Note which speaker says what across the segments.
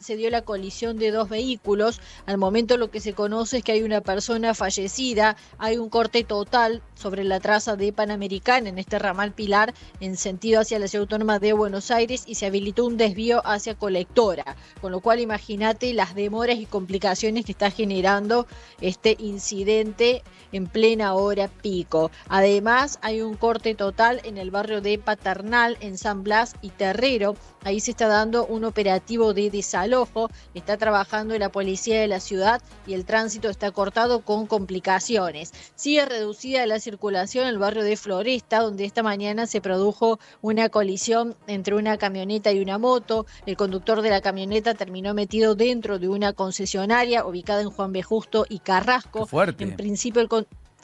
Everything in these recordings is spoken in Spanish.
Speaker 1: se dio la colisión de dos vehículos. Al momento lo que se conoce es que hay una persona fallecida, hay un corte total sobre la traza de Panamericana en este ramal Pilar en sentido hacia la Ciudad Autónoma de Buenos Aires y se habilitó un desvío hacia Colectora, con lo cual imagínate las demoras y complicaciones que está generando este incidente en plena hora pico. Además hay un corte total en el barrio de Paternal, en San Blas y Terrero. Ahí se está dando un operativo de desalojo, está trabajando la policía de la ciudad y el tránsito está cortado con complicaciones. Sigue reducida la circulación en el barrio de Floresta, donde esta mañana se produjo una colisión entre una camioneta y una moto. El conductor de la camioneta terminó metido dentro de una concesionaria ubicada en Juan B. Justo y Carrasco.
Speaker 2: Qué fuerte.
Speaker 1: En principio,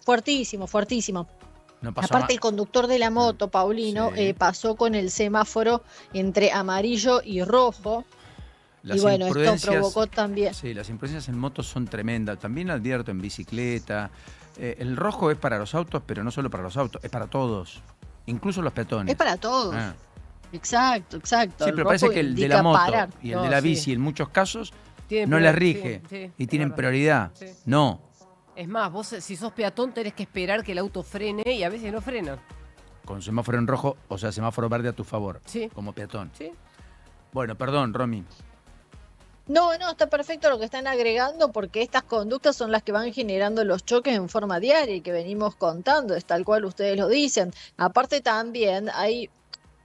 Speaker 1: fuertísimo, fuertísimo.
Speaker 2: No pasó
Speaker 1: Aparte, el conductor de la moto, Paulino,
Speaker 2: Sí.
Speaker 1: pasó con el semáforo entre amarillo y rojo.
Speaker 2: Las
Speaker 1: Y bueno, esto
Speaker 2: imprudencias,
Speaker 1: provocó también...
Speaker 2: Sí, las imprudencias en motos son tremendas. También advierto en bicicleta. El rojo es para los autos, pero no solo para los autos, es para todos, incluso los peatones.
Speaker 1: Es para todos.
Speaker 2: Ah.
Speaker 1: Exacto, exacto.
Speaker 2: Sí,
Speaker 1: El
Speaker 2: pero
Speaker 1: rojo
Speaker 2: parece que el de la
Speaker 1: indica
Speaker 2: moto
Speaker 1: parar.
Speaker 2: y el de la bici en muchos casos
Speaker 3: Tienen
Speaker 2: no
Speaker 3: prior-
Speaker 2: les rige
Speaker 3: sí,
Speaker 2: y
Speaker 3: es
Speaker 2: tienen
Speaker 3: verdad.
Speaker 2: prioridad.
Speaker 3: Sí.
Speaker 2: No.
Speaker 3: Es más, vos si sos peatón tenés que esperar que el auto frene y a veces no frenan.
Speaker 2: Con semáforo en rojo, o sea, semáforo verde a tu favor,
Speaker 3: Sí.
Speaker 2: como peatón.
Speaker 3: ¿Sí?
Speaker 2: Bueno, perdón, Romy.
Speaker 1: No, está perfecto lo que están agregando porque estas conductas son las que van generando los choques en forma diaria y que venimos contando, es tal cual ustedes lo dicen. Aparte también hay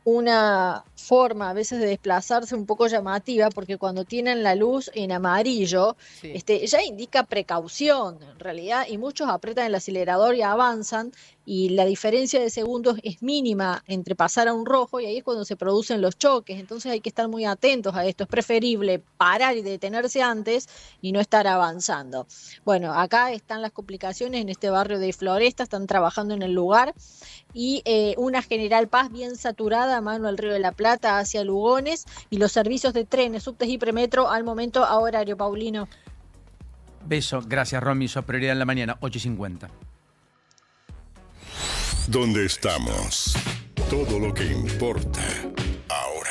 Speaker 1: una forma a veces de desplazarse un poco llamativa porque cuando tienen la luz en amarillo,
Speaker 3: Sí.
Speaker 1: ya indica precaución en realidad y muchos apretan el acelerador y avanzan y la diferencia de segundos es mínima entre pasar a un rojo y ahí es cuando se producen los choques, entonces hay que estar muy atentos a esto, es preferible parar y detenerse antes y no estar avanzando. Bueno, acá están las complicaciones en este barrio de Floresta, están trabajando en el lugar y una General Paz bien saturada a mano al Río de la Plata hacia Lugones y los servicios de trenes, subtes y premetro al momento a horario, Paulino.
Speaker 2: Beso, gracias, Romy. Sos prioridad en la mañana, 8:50.
Speaker 4: ¿Dónde estamos? Todo lo que importa ahora.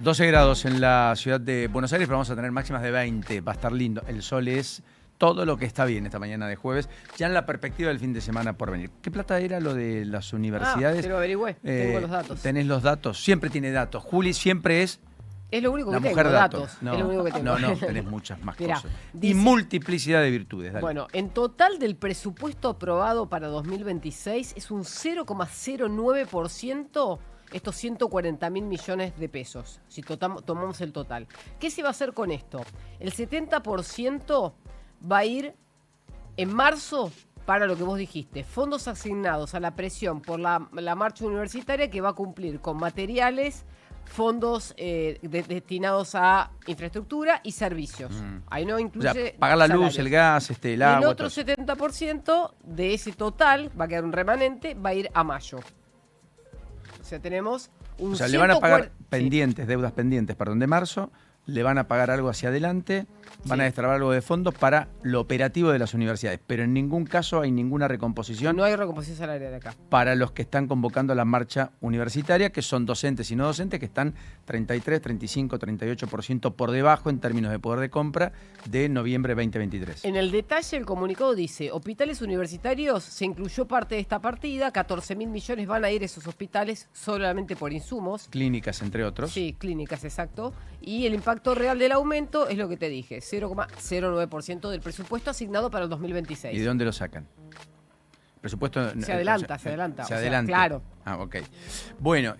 Speaker 2: 12 grados en la ciudad de Buenos Aires, pero vamos a tener máximas de 20. Va a estar lindo. El sol es todo lo que está bien esta mañana de jueves, ya en la perspectiva del fin de semana por venir. ¿Qué plata era lo de las universidades?
Speaker 3: Te lo averigüé, tengo los datos.
Speaker 2: ¿Tenés los datos? Siempre tiene datos. Juli siempre es
Speaker 3: Es lo único
Speaker 2: la
Speaker 3: que
Speaker 2: mujer
Speaker 3: tengo,
Speaker 2: datos.
Speaker 3: datos. Es lo único que tengo.
Speaker 2: No, tenés muchas más
Speaker 3: Mirá,
Speaker 2: cosas. Y
Speaker 3: dice-
Speaker 2: multiplicidad de virtudes. Dale.
Speaker 3: Bueno, en total del presupuesto aprobado para 2026 es un 0,09%, estos 140.000 millones de pesos, si tomamos el total. ¿Qué se va a hacer con esto? El 70% va a ir en marzo para lo que vos dijiste, fondos asignados a la presión por la marcha universitaria que va a cumplir con materiales, fondos destinados a infraestructura y servicios. Ahí no
Speaker 2: O
Speaker 3: incluye
Speaker 2: sea, pagar la luz,
Speaker 3: salarios.
Speaker 2: el gas, el
Speaker 3: El
Speaker 2: agua.
Speaker 3: otro
Speaker 2: todo eso.
Speaker 3: 70% de ese total, va a quedar un remanente, va a ir a mayo. O sea, tenemos un
Speaker 2: O sea, le van a pagar
Speaker 3: 140
Speaker 2: pendientes, deudas pendientes, perdón, de marzo, le van a pagar algo hacia adelante, van
Speaker 3: Sí.
Speaker 2: a destrabar algo de fondos para lo operativo de las universidades, pero en ningún caso hay ninguna recomposición
Speaker 3: No hay recomposición salarial acá.
Speaker 2: para los que están convocando la marcha universitaria, que son docentes y no docentes, que están 33, 35, 38% por debajo en términos de poder de compra de noviembre 2023.
Speaker 3: En el detalle, el comunicado dice, hospitales universitarios, se incluyó parte de esta partida, 14.000 millones van a ir a esos hospitales solamente por insumos.
Speaker 2: Clínicas, entre otros.
Speaker 3: Sí, clínicas, exacto. Y el impacto real del aumento es lo que te dije, 0,09% del presupuesto asignado para el 2026.
Speaker 2: ¿Y de dónde lo sacan? Presupuesto.
Speaker 3: Se adelanta, se adelanta.
Speaker 2: Se
Speaker 3: O sea,
Speaker 2: adelanta.
Speaker 3: claro.
Speaker 2: Ah, ok. Bueno,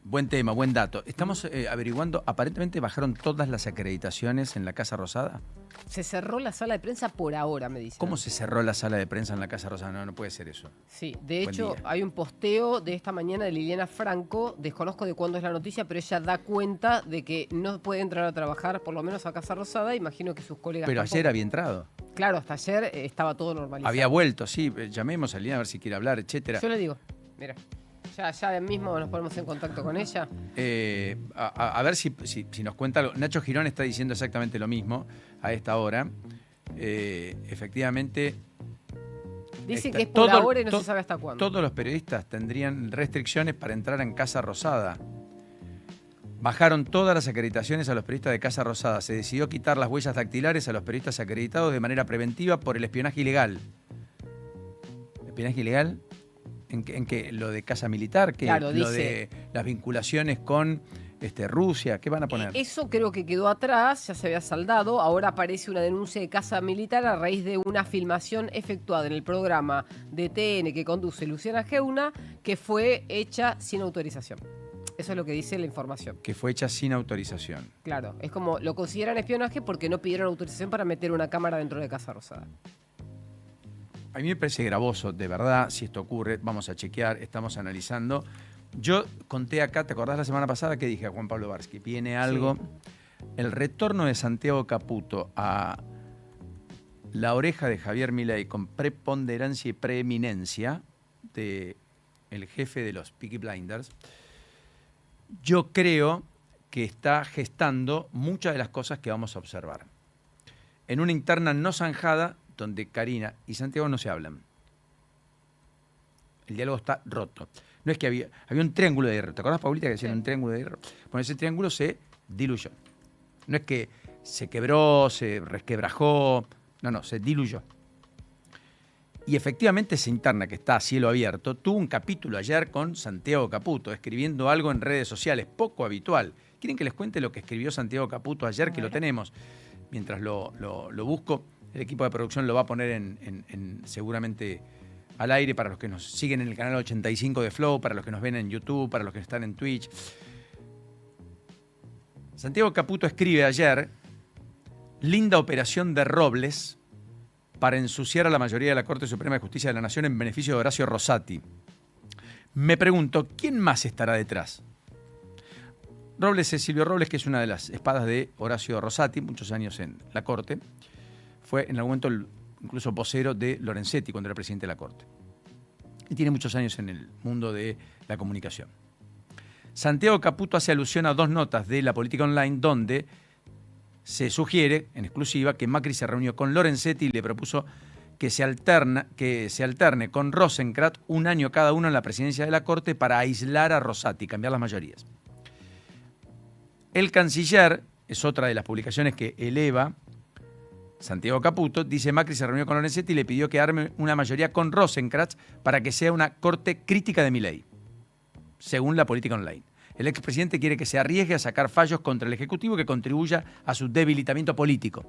Speaker 2: buen tema, buen dato. Estamos averiguando, aparentemente bajaron todas las acreditaciones en la Casa Rosada.
Speaker 3: Se cerró la sala de prensa por ahora, me dicen.
Speaker 2: ¿Cómo se cerró la sala de prensa en la Casa Rosada? No puede ser eso.
Speaker 3: Sí, de
Speaker 2: Buen
Speaker 3: hecho
Speaker 2: día.
Speaker 3: hay un posteo de esta mañana de Liliana Franco, desconozco de cuándo es la noticia, pero ella da cuenta de que no puede entrar a trabajar, por lo menos a Casa Rosada, imagino que sus colegas
Speaker 2: Pero
Speaker 3: tampoco.
Speaker 2: ayer había entrado.
Speaker 3: Claro, hasta ayer estaba todo normalizado.
Speaker 2: Había vuelto, sí. Llamemos a Liliana a ver si quiere hablar, etcétera.
Speaker 3: Yo le digo, mira, ya mismo nos ponemos en contacto con ella.
Speaker 2: A ver si nos cuenta algo. Nacho Girón está diciendo exactamente lo mismo a esta hora. Efectivamente,
Speaker 3: Dice
Speaker 2: está-
Speaker 3: que es por
Speaker 2: todo-
Speaker 3: ahora y no
Speaker 2: to-
Speaker 3: se sabe hasta cuándo.
Speaker 2: todos los periodistas tendrían restricciones para entrar en Casa Rosada. Bajaron todas las acreditaciones a los periodistas de Casa Rosada. Se decidió quitar las huellas dactilares a los periodistas acreditados de manera preventiva por el espionaje ilegal. ¿Espionaje ilegal? ¿En qué? ¿Lo de Casa Militar? ¿Qué?
Speaker 3: Claro,
Speaker 2: ¿Lo
Speaker 3: dice,
Speaker 2: de las vinculaciones con Rusia? ¿Qué van a poner?
Speaker 3: Eso creo que quedó atrás, ya se había saldado. Ahora aparece una denuncia de Casa Militar a raíz de una filmación efectuada en el programa de TN que conduce Luciana Geuna, que fue hecha sin autorización. Eso es lo que dice la información.
Speaker 2: Que fue hecha sin autorización.
Speaker 3: Claro, es como lo consideran espionaje porque no pidieron autorización para meter una cámara dentro de Casa Rosada.
Speaker 2: A mí me parece gravoso, de verdad, si esto ocurre, vamos a chequear, estamos analizando. Yo conté acá, ¿te acordás la semana pasada que dije a Juan Pablo Barsky? Viene algo, sí. El retorno de Santiago Caputo a la oreja de Javier Milei con preponderancia y preeminencia de el jefe de los Peaky Blinders, yo creo que está gestando muchas de las cosas que vamos a observar. En una interna no zanjada, donde Karina y Santiago no se hablan. El diálogo está roto. No es que había un triángulo de hierro. ¿Te acordás, Paulita, que decían un triángulo de hierro? Bueno, ese triángulo se diluyó. No es que se quebró, se resquebrajó. No, se diluyó. Y efectivamente esa interna que está a cielo abierto tuvo un capítulo ayer con Santiago Caputo, escribiendo algo en redes sociales, poco habitual. ¿Quieren que les cuente lo que escribió Santiago Caputo ayer, que lo tenemos? Mientras lo busco, el equipo de producción lo va a poner en seguramente al aire para los que nos siguen en el canal 85 de Flow, para los que nos ven en YouTube, para los que están en Twitch. Santiago Caputo escribe ayer: linda operación de Robles para ensuciar a la mayoría de la Corte Suprema de Justicia de la Nación en beneficio de Horacio Rosati. Me pregunto, ¿quién más estará detrás? Robles es Silvio Robles, que es una de las espadas de Horacio Rosati, muchos años en la Corte. Fue en algún momento incluso vocero de Lorenzetti cuando era presidente de la Corte. Y tiene muchos años en el mundo de la comunicación. Santiago Caputo hace alusión a dos notas de La Política Online donde se sugiere, en exclusiva, que Macri se reunió con Lorenzetti y le propuso que se alterne con Rosenkrantz un año cada uno en la presidencia de la Corte para aislar a Rosati, cambiar las mayorías. El canciller, es otra de las publicaciones que eleva Santiago Caputo, dice: Macri se reunió con Lorenzetti y le pidió que arme una mayoría con Rosenkrantz para que sea una corte crítica de Milei, según La Política Online. El expresidente quiere que se arriesgue a sacar fallos contra el Ejecutivo que contribuya a su debilitamiento político.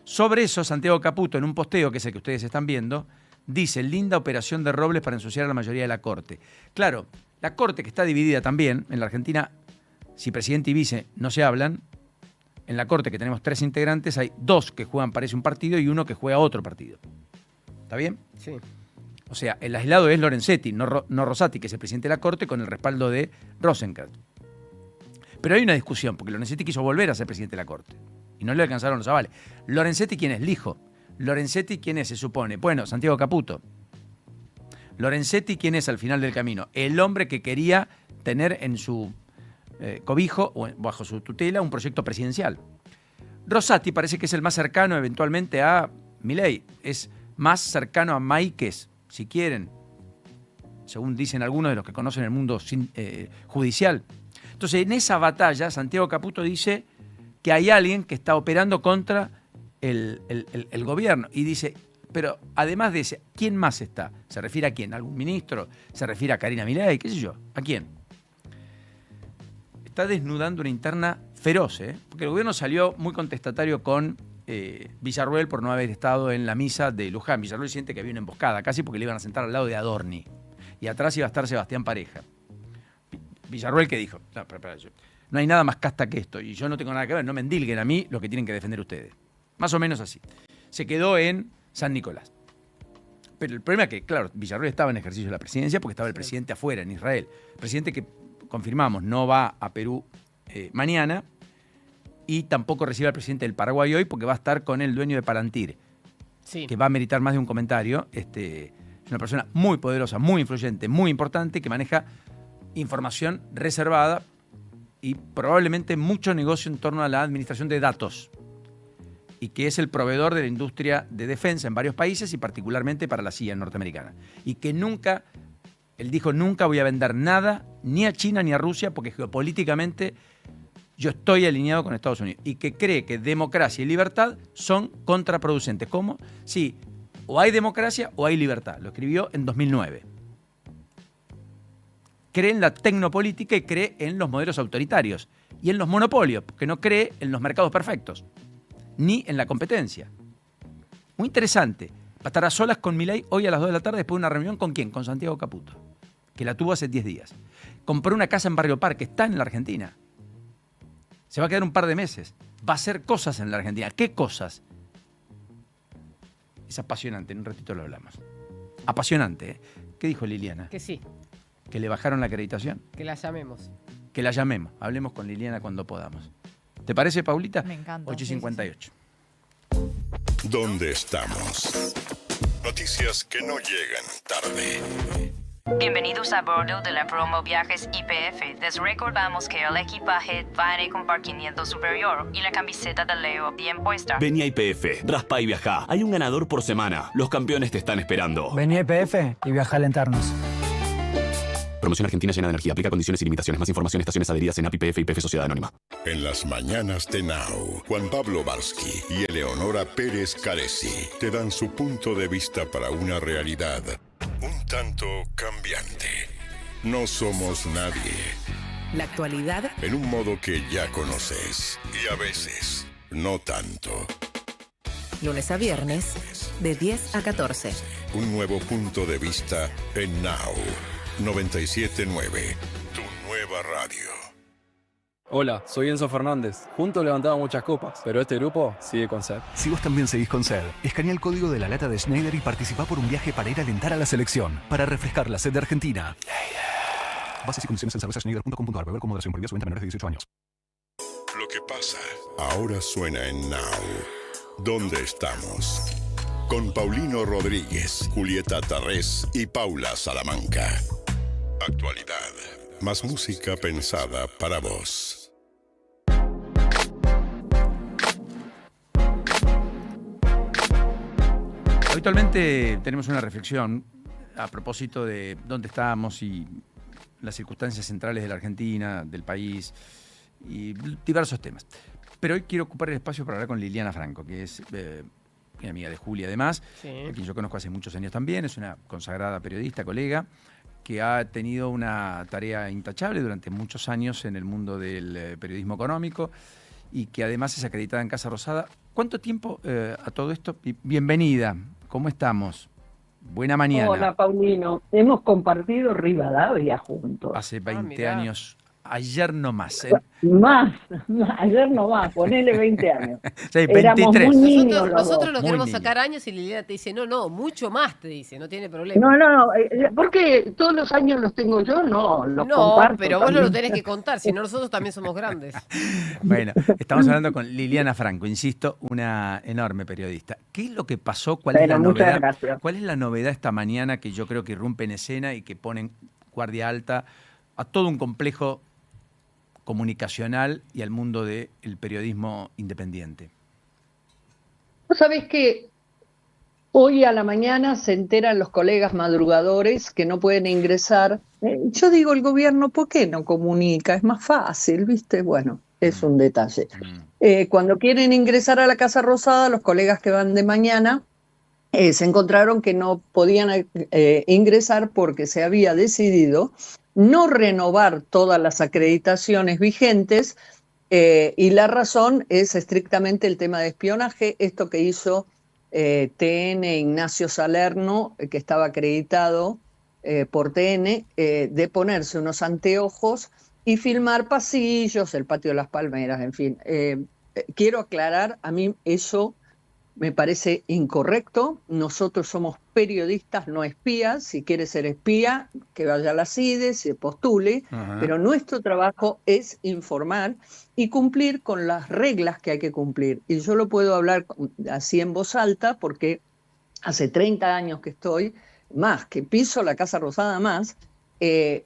Speaker 2: Sobre eso, Santiago Caputo, en un posteo, que es el que ustedes están viendo, dice: linda operación de Robles para ensuciar a la mayoría de la Corte. Claro, la Corte, que está dividida también, en la Argentina, si presidente y vice no se hablan, en la Corte, que tenemos 3 integrantes, hay 2 que juegan parece un partido y 1 que juega otro partido. ¿Está bien?
Speaker 3: Sí.
Speaker 2: O sea, el aislado es Lorenzetti, no Rosati, que es el presidente de la Corte, con el respaldo de Rosenkrantz. Pero hay una discusión, porque Lorenzetti quiso volver a ser presidente de la Corte y no le alcanzaron los avales. ¿Lorenzetti quién es? Lijo. ¿Lorenzetti quién es, se supone? Bueno, Santiago Caputo. ¿Lorenzetti quién es al final del camino? El hombre que quería tener en su cobijo o bajo su tutela un proyecto presidencial. Rosati parece que es el más cercano eventualmente a Milei. Es más cercano a Máiquez, si quieren, según dicen algunos de los que conocen el mundo judicial. Entonces, en esa batalla, Santiago Caputo dice que hay alguien que está operando contra el gobierno. Y dice, pero además de ese, ¿quién más está? ¿Se refiere a quién? ¿A algún ministro? ¿Se refiere a Karina Milei? ¿Qué sé yo? ¿A quién? Está desnudando una interna feroz, porque el gobierno salió muy contestatario con Villarruel por no haber estado en la misa de Luján. Villarruel siente que había una emboscada, casi porque le iban a sentar al lado de Adorni. Y atrás iba a estar Sebastián Pareja. Villarruel, que dijo: no hay nada más casta que esto, y yo no tengo nada que ver, no me endilguen a mí lo que tienen que defender ustedes. Más o menos así. Se quedó en San Nicolás. Pero el problema es que, claro, Villarruel estaba en ejercicio de la presidencia porque estaba el presidente afuera, en Israel. Presidente que, confirmamos, no va a Perú mañana, y tampoco recibe al presidente del Paraguay hoy porque va a estar con el dueño de Palantir, sí, que va a meritar más de un comentario. Es una persona muy poderosa, muy influyente, muy importante, que maneja información reservada y probablemente mucho negocio en torno a la administración de datos, y que es el proveedor de la industria de defensa en varios países y particularmente para la CIA norteamericana, y que nunca Él dijo, nunca voy a vender nada, ni a China ni a Rusia, porque geopolíticamente yo estoy alineado con Estados Unidos. Y que cree que democracia y libertad son contraproducentes. ¿Cómo? Sí, o hay democracia o hay libertad. Lo escribió en 2009. Cree en la tecnopolítica y cree en los modelos autoritarios. Y en los monopolios, porque no cree en los mercados perfectos, ni en la competencia. Muy interesante. Va a estar a solas con Milei hoy a las 2 de la tarde después de una reunión ¿con quién? Con Santiago Caputo, que la tuvo hace 10 días. Compró una casa en Barrio Parque, está en la Argentina. Se va a quedar un par de meses. Va a hacer cosas en la Argentina. ¿Qué cosas? Es apasionante, en un ratito lo hablamos. Apasionante, ¿eh? ¿Qué dijo Liliana?
Speaker 3: Que sí,
Speaker 2: ¿Que le bajaron la acreditación?
Speaker 3: que la llamemos.
Speaker 2: Que la llamemos. Hablemos con Liliana cuando podamos. ¿Te parece, Paulita?
Speaker 1: Me encanta.
Speaker 2: 8:58.
Speaker 4: ¿Dónde estamos? Noticias que no llegan tarde.
Speaker 5: Bienvenidos a bordo de la promo Viajes YPF. Les recordamos que el equipaje va en el compartimiento superior y la camiseta de Leo bien puesta.
Speaker 6: Vení a YPF, raspa y viajá. Hay un ganador por semana. Los campeones te están esperando.
Speaker 7: Vení a YPF y viaja a alentarnos.
Speaker 6: Promoción argentina llena de energía. Aplica condiciones y limitaciones. Más información, estaciones adheridas en API YPF y YPF Sociedad Anónima.
Speaker 4: En las mañanas de Now, Juan Pablo Barsky y Eleonora Pérez Caresi te dan su punto de vista para una realidad un tanto cambiante. No somos nadie.
Speaker 8: La actualidad
Speaker 4: En un modo que ya conoces y a veces no tanto.
Speaker 8: lunes a viernes, de 10 a 14.
Speaker 4: Un nuevo punto de vista en Now 97.9, tu nueva radio.
Speaker 9: Hola, soy Enzo Fernández. Juntos levantamos muchas copas, pero este grupo sigue con sed.
Speaker 10: Si vos también seguís con sed, escanea el código de la lata de Schneider y participá por un viaje para ir a alentar a la selección, para refrescar la sed de Argentina. Bases y condiciones en cervezaschneider.com.ar. Beber con moderación. Prohibida su venta a menores de 18 años.
Speaker 4: Lo que pasa ahora suena en Now. ¿Dónde estamos? Con Paulino Rodríguez, Julieta Tarrés y Paula Salamanca. Actualidad. Más música pensada para vos.
Speaker 2: Habitualmente tenemos una reflexión a propósito de dónde estamos y las circunstancias centrales de la Argentina, del país y diversos temas. Pero hoy quiero ocupar el espacio para hablar con Liliana Franco, que es mi amiga de Julia además, a quien yo conozco hace muchos años también, es una consagrada periodista, colega, que ha tenido una tarea intachable durante muchos años en el mundo del periodismo económico y que además es acreditada en Casa Rosada. ¿Cuánto tiempo a todo esto? Bienvenida, ¿cómo estamos? Buena mañana.
Speaker 11: Hola, Paulino. Hemos compartido Rivadavia juntos.
Speaker 2: Hace 20 años, ayer nomás.
Speaker 11: Más, ayer nomás, ponele 20 años.
Speaker 2: Sí, 23.
Speaker 11: Éramos muy niños los
Speaker 3: Nosotros
Speaker 11: dos.
Speaker 3: lo
Speaker 2: Muy
Speaker 3: queremos
Speaker 2: niños.
Speaker 3: sacar años y Liliana te dice, no, mucho más te dice, no tiene problema.
Speaker 11: No, porque todos los años los tengo yo, no, los
Speaker 3: No,
Speaker 11: comparto.
Speaker 3: pero vos no lo
Speaker 11: también.
Speaker 3: tenés que contar, si no nosotros también somos grandes.
Speaker 2: Bueno, estamos hablando con Liliana Franco, insisto, una enorme periodista. ¿Qué es lo que pasó? ¿Cuál es
Speaker 11: Bueno,
Speaker 2: la
Speaker 11: muchas
Speaker 2: novedad?
Speaker 11: gracias.
Speaker 2: ¿Cuál es la novedad esta mañana que yo creo que irrumpe en escena y que ponen guardia alta a todo un complejo comunicacional y al mundo del periodismo independiente?
Speaker 11: Vos sabés que hoy a la mañana se enteran los colegas madrugadores que no pueden ingresar. Yo digo, el gobierno, ¿por qué no comunica? Es más fácil, ¿viste? Bueno, es un detalle. Cuando quieren ingresar a la Casa Rosada, los colegas que van de mañana se encontraron que no podían ingresar porque se había decidido no renovar todas las acreditaciones vigentes y la razón es estrictamente el tema de espionaje, esto que hizo TN Ignacio Salerno, que estaba acreditado por TN, de ponerse unos anteojos y filmar pasillos, el patio de las palmeras, en fin. Quiero aclarar, a mí eso me parece incorrecto. Nosotros somos periodistas, no espías. Si quiere ser espía, que vaya a la CIDE, se postule. Pero nuestro trabajo es informar y cumplir con las reglas que hay que cumplir. Y yo lo puedo hablar así en voz alta porque hace 30 años que estoy, más que piso la Casa Rosada más,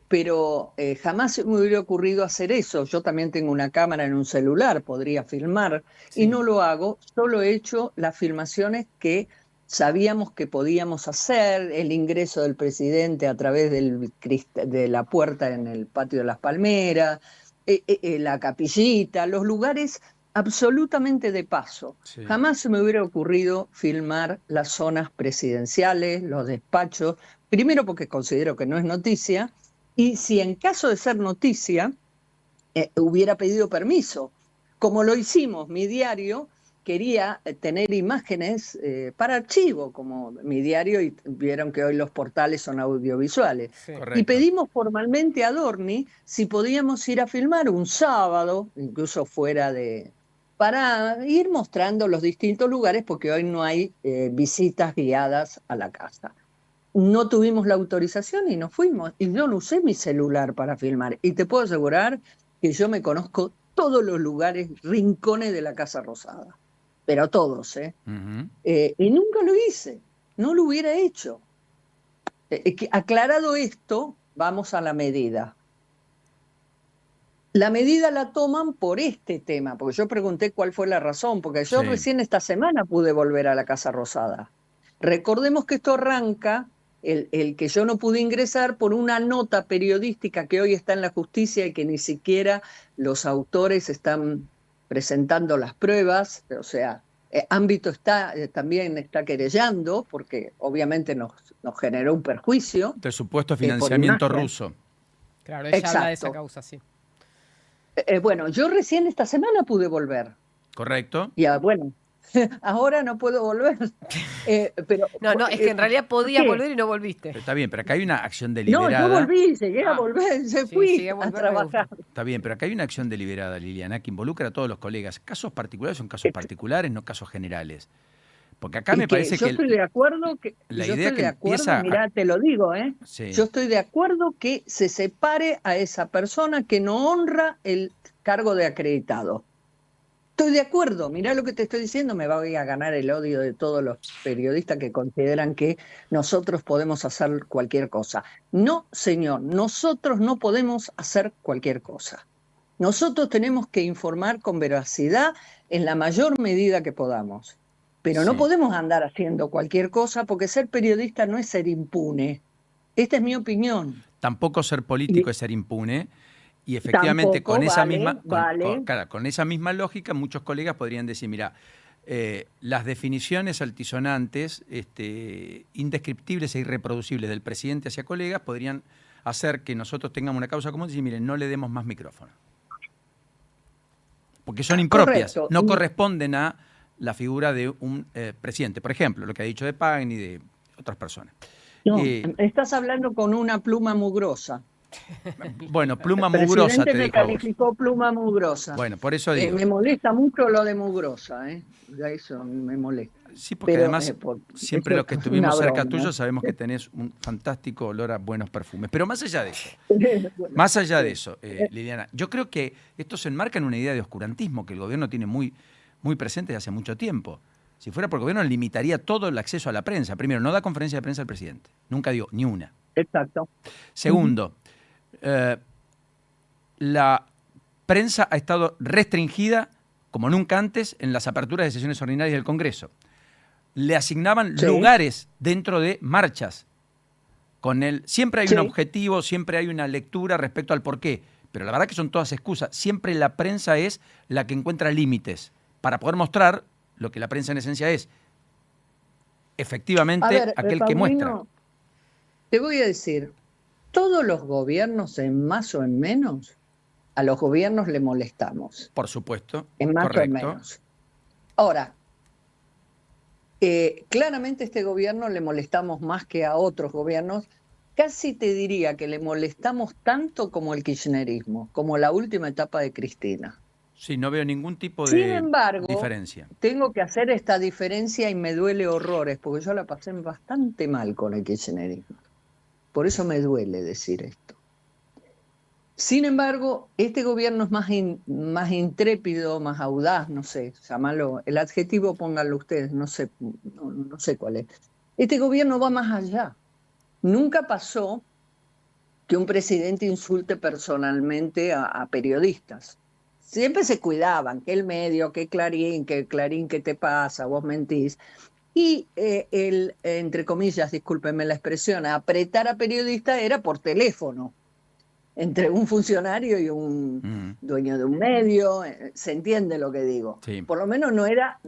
Speaker 11: pero jamás se me hubiera ocurrido hacer eso. Yo también tengo una cámara en un celular, podría filmar, y no lo hago. Solo he hecho las filmaciones que sabíamos que podíamos hacer el ingreso del presidente a través de la puerta en el patio de las Palmeras, la capillita, los lugares absolutamente de paso.
Speaker 2: Sí.
Speaker 11: Jamás se me hubiera ocurrido filmar las zonas presidenciales, los despachos, primero porque considero que no es noticia, y si en caso de ser noticia, hubiera pedido permiso. Como lo hicimos, mi diario quería tener imágenes para archivo, como mi diario, y vieron que hoy los portales son audiovisuales.
Speaker 3: Sí.
Speaker 2: Correcto.
Speaker 11: Y pedimos formalmente a Dorni si podíamos ir a filmar un sábado, incluso para ir mostrando los distintos lugares, porque hoy no hay visitas guiadas a la casa. No tuvimos la autorización y nos fuimos. Y yo no usé mi celular para filmar. Y te puedo asegurar que yo me conozco todos los lugares, rincones de la Casa Rosada. Pero todos, ¿eh?
Speaker 2: Ujú.
Speaker 11: Y nunca lo hice. No lo hubiera hecho. Aclarado esto, vamos a la medida. La medida la toman por este tema, porque yo pregunté cuál fue la razón, porque yo
Speaker 2: Sí.
Speaker 11: recién esta semana pude volver a la Casa Rosada. Recordemos que esto arranca, el que yo no pude ingresar, por una nota periodística que hoy está en la justicia y que ni siquiera los autores están presentando las pruebas, o sea, Ámbito también está querellando, porque obviamente nos generó un perjuicio.
Speaker 2: De supuesto
Speaker 11: por
Speaker 2: financiamiento
Speaker 11: imagen.
Speaker 2: ruso.
Speaker 3: Claro, ella habla de esa
Speaker 11: Exacto.
Speaker 3: causa, sí.
Speaker 11: Bueno, yo recién esta semana pude volver.
Speaker 2: ¿Correcto?
Speaker 11: Y bueno, ahora no puedo volver. Pero,
Speaker 3: No, es que en realidad podías
Speaker 11: ¿qué?
Speaker 3: volver y no volviste.
Speaker 2: Pero está bien, pero acá hay una acción
Speaker 11: No,
Speaker 2: deliberada.
Speaker 11: yo volví, llegué a volver,
Speaker 3: sí,
Speaker 11: fui
Speaker 3: llegué a
Speaker 11: a
Speaker 3: volver, me
Speaker 11: trabajar.
Speaker 2: Está bien, pero acá hay una acción deliberada, Liliana, que involucra a todos los colegas. Casos particulares son casos particulares, no casos generales. Porque acá
Speaker 11: Y
Speaker 2: me parece
Speaker 11: yo
Speaker 2: que
Speaker 11: estoy de acuerdo
Speaker 2: la idea que
Speaker 11: acuerdo,
Speaker 2: empieza a-
Speaker 11: mirá, te lo digo, ¿eh?
Speaker 2: Sí.
Speaker 11: Yo estoy de acuerdo que se separe a esa persona que no honra el cargo de acreditado. Estoy de acuerdo, mirá lo que te estoy diciendo, me voy a ganar el odio de todos los periodistas que consideran que nosotros podemos hacer cualquier cosa. No, señor, nosotros no podemos hacer cualquier cosa. Nosotros tenemos que informar con veracidad en la mayor medida que podamos. Pero no
Speaker 2: Sí.
Speaker 11: podemos andar haciendo cualquier cosa, porque ser periodista no es ser impune. Esta es mi opinión.
Speaker 2: Tampoco ser político
Speaker 11: Y-
Speaker 2: es ser impune. Y efectivamente,
Speaker 11: Tampoco,
Speaker 2: con esa
Speaker 11: vale,
Speaker 2: misma,
Speaker 11: vale.
Speaker 2: claro, con esa misma lógica, muchos colegas podrían decir, mira, las definiciones altisonantes, indescriptibles e irreproducibles del presidente hacia colegas podrían hacer que nosotros tengamos una causa común y decir, miren, no le demos más micrófono. Porque son impropias,
Speaker 11: Correcto.
Speaker 2: no corresponden a la figura de un presidente. Por ejemplo, lo que ha dicho de Pagni y de otras personas.
Speaker 11: No,
Speaker 2: Eh,
Speaker 11: estás hablando con una pluma mugrosa.
Speaker 2: Bueno, pluma
Speaker 11: El
Speaker 2: mugrosa
Speaker 11: presidente
Speaker 2: te
Speaker 11: me
Speaker 2: dijo a vos.
Speaker 11: calificó pluma mugrosa.
Speaker 2: Bueno, por eso digo.
Speaker 11: Me molesta mucho lo de mugrosa, ¿eh? Ya eso me molesta.
Speaker 2: Sí, porque
Speaker 11: Pero,
Speaker 2: además siempre
Speaker 11: eso
Speaker 2: los que
Speaker 11: es
Speaker 2: estuvimos
Speaker 11: una
Speaker 2: cerca
Speaker 11: broma.
Speaker 2: tuyo sabemos que tenés un fantástico olor a buenos perfumes. Pero más allá de eso,
Speaker 11: Bueno,
Speaker 2: más allá de eso, Liliana, yo creo que esto se enmarca en una idea de oscurantismo que el gobierno tiene muy, muy presente desde hace mucho tiempo. Si fuera por el gobierno, limitaría todo el acceso a la prensa. Primero, no da conferencia de prensa al presidente. Nunca dio ni una.
Speaker 11: exacto.
Speaker 2: Segundo, la prensa ha estado restringida, como nunca antes, en las aperturas de sesiones ordinarias del Congreso. Le asignaban
Speaker 11: Sí.
Speaker 2: lugares dentro de marchas. Siempre hay
Speaker 11: Sí.
Speaker 2: un objetivo, siempre hay una lectura respecto al porqué. Pero la verdad que son todas excusas. Siempre la prensa es la que encuentra límites para poder mostrar lo que la prensa en esencia es. Efectivamente,
Speaker 11: A ver,
Speaker 2: aquel que
Speaker 11: Paulino,
Speaker 2: muestra.
Speaker 11: te voy a decir, todos los gobiernos, en más o en menos, a los gobiernos le molestamos.
Speaker 2: Por supuesto.
Speaker 11: En más o en
Speaker 2: Correcto.
Speaker 11: menos. Ahora, claramente a este gobierno le molestamos más que a otros gobiernos. Casi te diría que le molestamos tanto como el kirchnerismo, como la última etapa de Cristina.
Speaker 2: Sí, no veo ningún tipo
Speaker 11: Sin
Speaker 2: de
Speaker 11: embargo,
Speaker 2: diferencia.
Speaker 11: tengo que hacer esta diferencia y me duele horrores, porque yo la pasé bastante mal con el kirchnerismo. Por eso me duele decir esto. Sin embargo, este gobierno es más intrépido, más audaz, no sé, llámalo, el adjetivo pónganlo ustedes, no sé cuál es. Este gobierno va más allá. Nunca pasó que un presidente insulte personalmente a periodistas. Siempre se cuidaban, que el medio, que Clarín, ¿qué te pasa? Vos mentís. y el, entre comillas, discúlpenme la expresión, apretar a periodista era por teléfono, entre un funcionario y un dueño de un medio, se entiende lo que digo.
Speaker 2: Sí.
Speaker 11: Por lo menos no era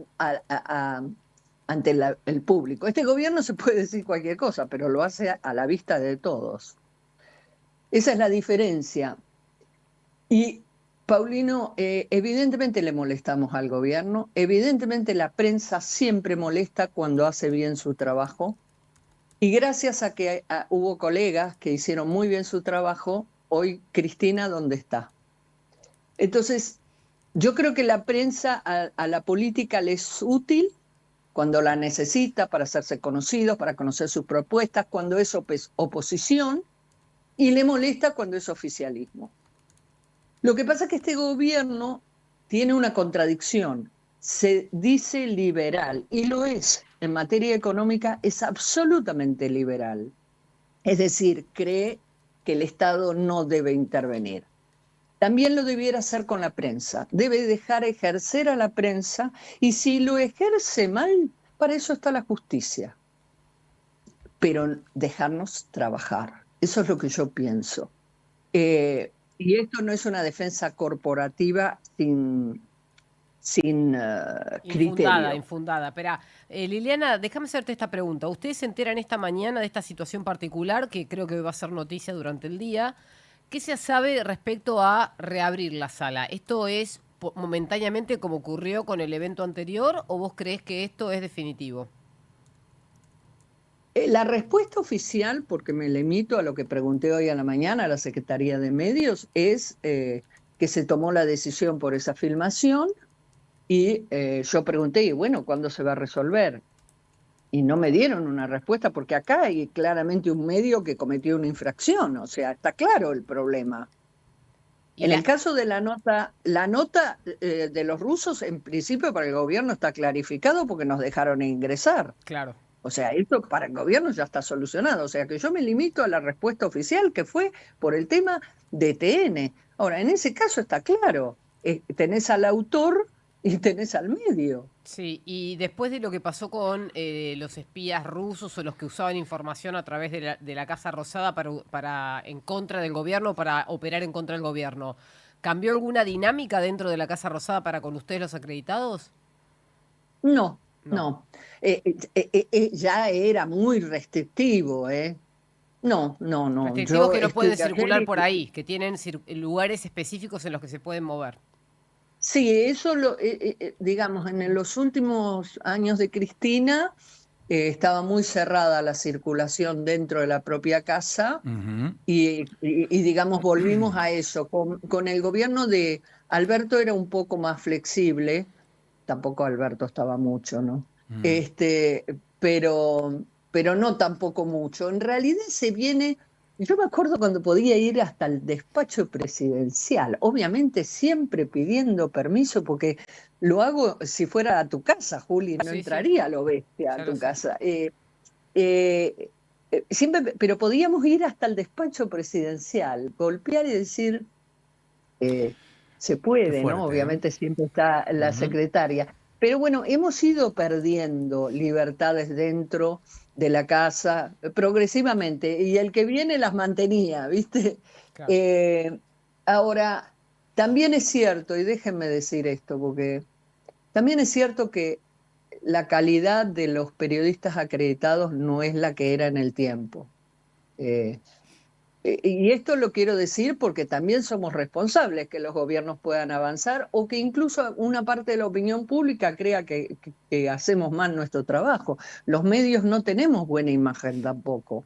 Speaker 11: ante el público. Este gobierno se puede decir cualquier cosa, pero lo hace a la vista de todos. Esa es la diferencia. Y, Paulino, evidentemente le molestamos al gobierno, evidentemente la prensa siempre molesta cuando hace bien su trabajo, y gracias a que hubo colegas que hicieron muy bien su trabajo, hoy Cristina, ¿dónde está? Entonces, yo creo que la prensa a la política le es útil cuando la necesita para hacerse conocidos, para conocer sus propuestas, cuando es oposición, y le molesta cuando es oficialismo. Lo que pasa es que este gobierno tiene una contradicción. Se dice liberal, y lo es. En materia económica es absolutamente liberal. Es decir, cree que el Estado no debe intervenir. También lo debiera hacer con la prensa. Debe dejar ejercer a la prensa, y si lo ejerce mal, para eso está la justicia. Pero dejarnos trabajar. Eso es lo que yo pienso. Y esto no es una defensa corporativa sin criterio.
Speaker 3: Infundada. Pero, Liliana, déjame hacerte esta pregunta. ¿Ustedes se enteran esta mañana de esta situación particular, que creo que va a ser noticia durante el día? ¿Qué se sabe respecto a reabrir la sala? ¿Esto es momentáneamente como ocurrió con el evento anterior, o vos creés que esto es definitivo?
Speaker 11: La respuesta oficial, porque me limito a lo que pregunté hoy a la mañana a la Secretaría de Medios, es que se tomó la decisión por esa filmación, y yo pregunté, y bueno, ¿cuándo se va a resolver? Y no me dieron una respuesta, porque acá hay claramente un medio que cometió una infracción, o sea, está claro el problema. En el caso de la nota de los rusos, en principio para el gobierno está clarificado porque nos dejaron ingresar.
Speaker 3: Claro.
Speaker 11: O sea, esto para el gobierno ya está solucionado. O sea, que yo me limito a la respuesta oficial, que fue por el tema de TN. Ahora, en ese caso está claro, tenés al autor y tenés al medio.
Speaker 3: Sí, y después de lo que pasó con los espías rusos o los que usaban información a través de la Casa Rosada para en contra del gobierno, para operar en contra del gobierno, ¿cambió alguna dinámica dentro de la Casa Rosada para con ustedes los acreditados?
Speaker 11: No. Ya era muy restrictivo, No.
Speaker 3: Restrictivo que no pueden circular por ahí, que tienen lugares específicos en los que se pueden mover.
Speaker 11: Sí, eso, digamos, en los últimos años de Cristina estaba muy cerrada la circulación dentro de la propia casa, y digamos, volvimos a eso. Con el gobierno de Alberto era un poco más flexible, tampoco Alberto estaba mucho, ¿no? Pero no tampoco mucho. En realidad se viene... Yo me acuerdo cuando podía ir hasta el despacho presidencial, obviamente siempre pidiendo permiso, porque lo hago si fuera a tu casa, Juli, no entraría a lo bestia a tu casa. Siempre, pero podíamos ir hasta el despacho presidencial, golpear y decir, se puede, fuerte, ¿no? Obviamente siempre está la secretaria. Pero bueno, hemos ido perdiendo libertades dentro de la casa progresivamente, y el que viene las mantenía, ¿viste? Claro. Ahora, también es cierto, y déjenme decir esto, porque también es cierto que la calidad de los periodistas acreditados no es la que era en el tiempo. Y esto lo quiero decir porque también somos responsables que los gobiernos puedan avanzar, o que incluso una parte de la opinión pública crea que hacemos mal nuestro trabajo. Los medios no tenemos buena imagen tampoco.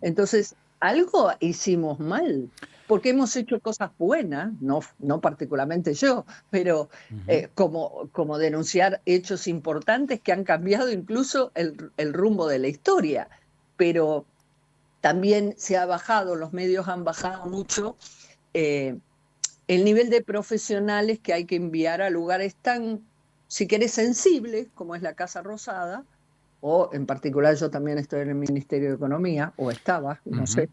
Speaker 11: Entonces, algo hicimos mal, porque hemos hecho cosas buenas, no particularmente yo, pero como denunciar hechos importantes que han cambiado incluso el rumbo de la historia. Pero también se ha bajado, los medios han bajado mucho el nivel de profesionales que hay que enviar a lugares tan, si querés, sensibles, como es la Casa Rosada, o en particular yo también estoy en el Ministerio de Economía, o estaba, no sé.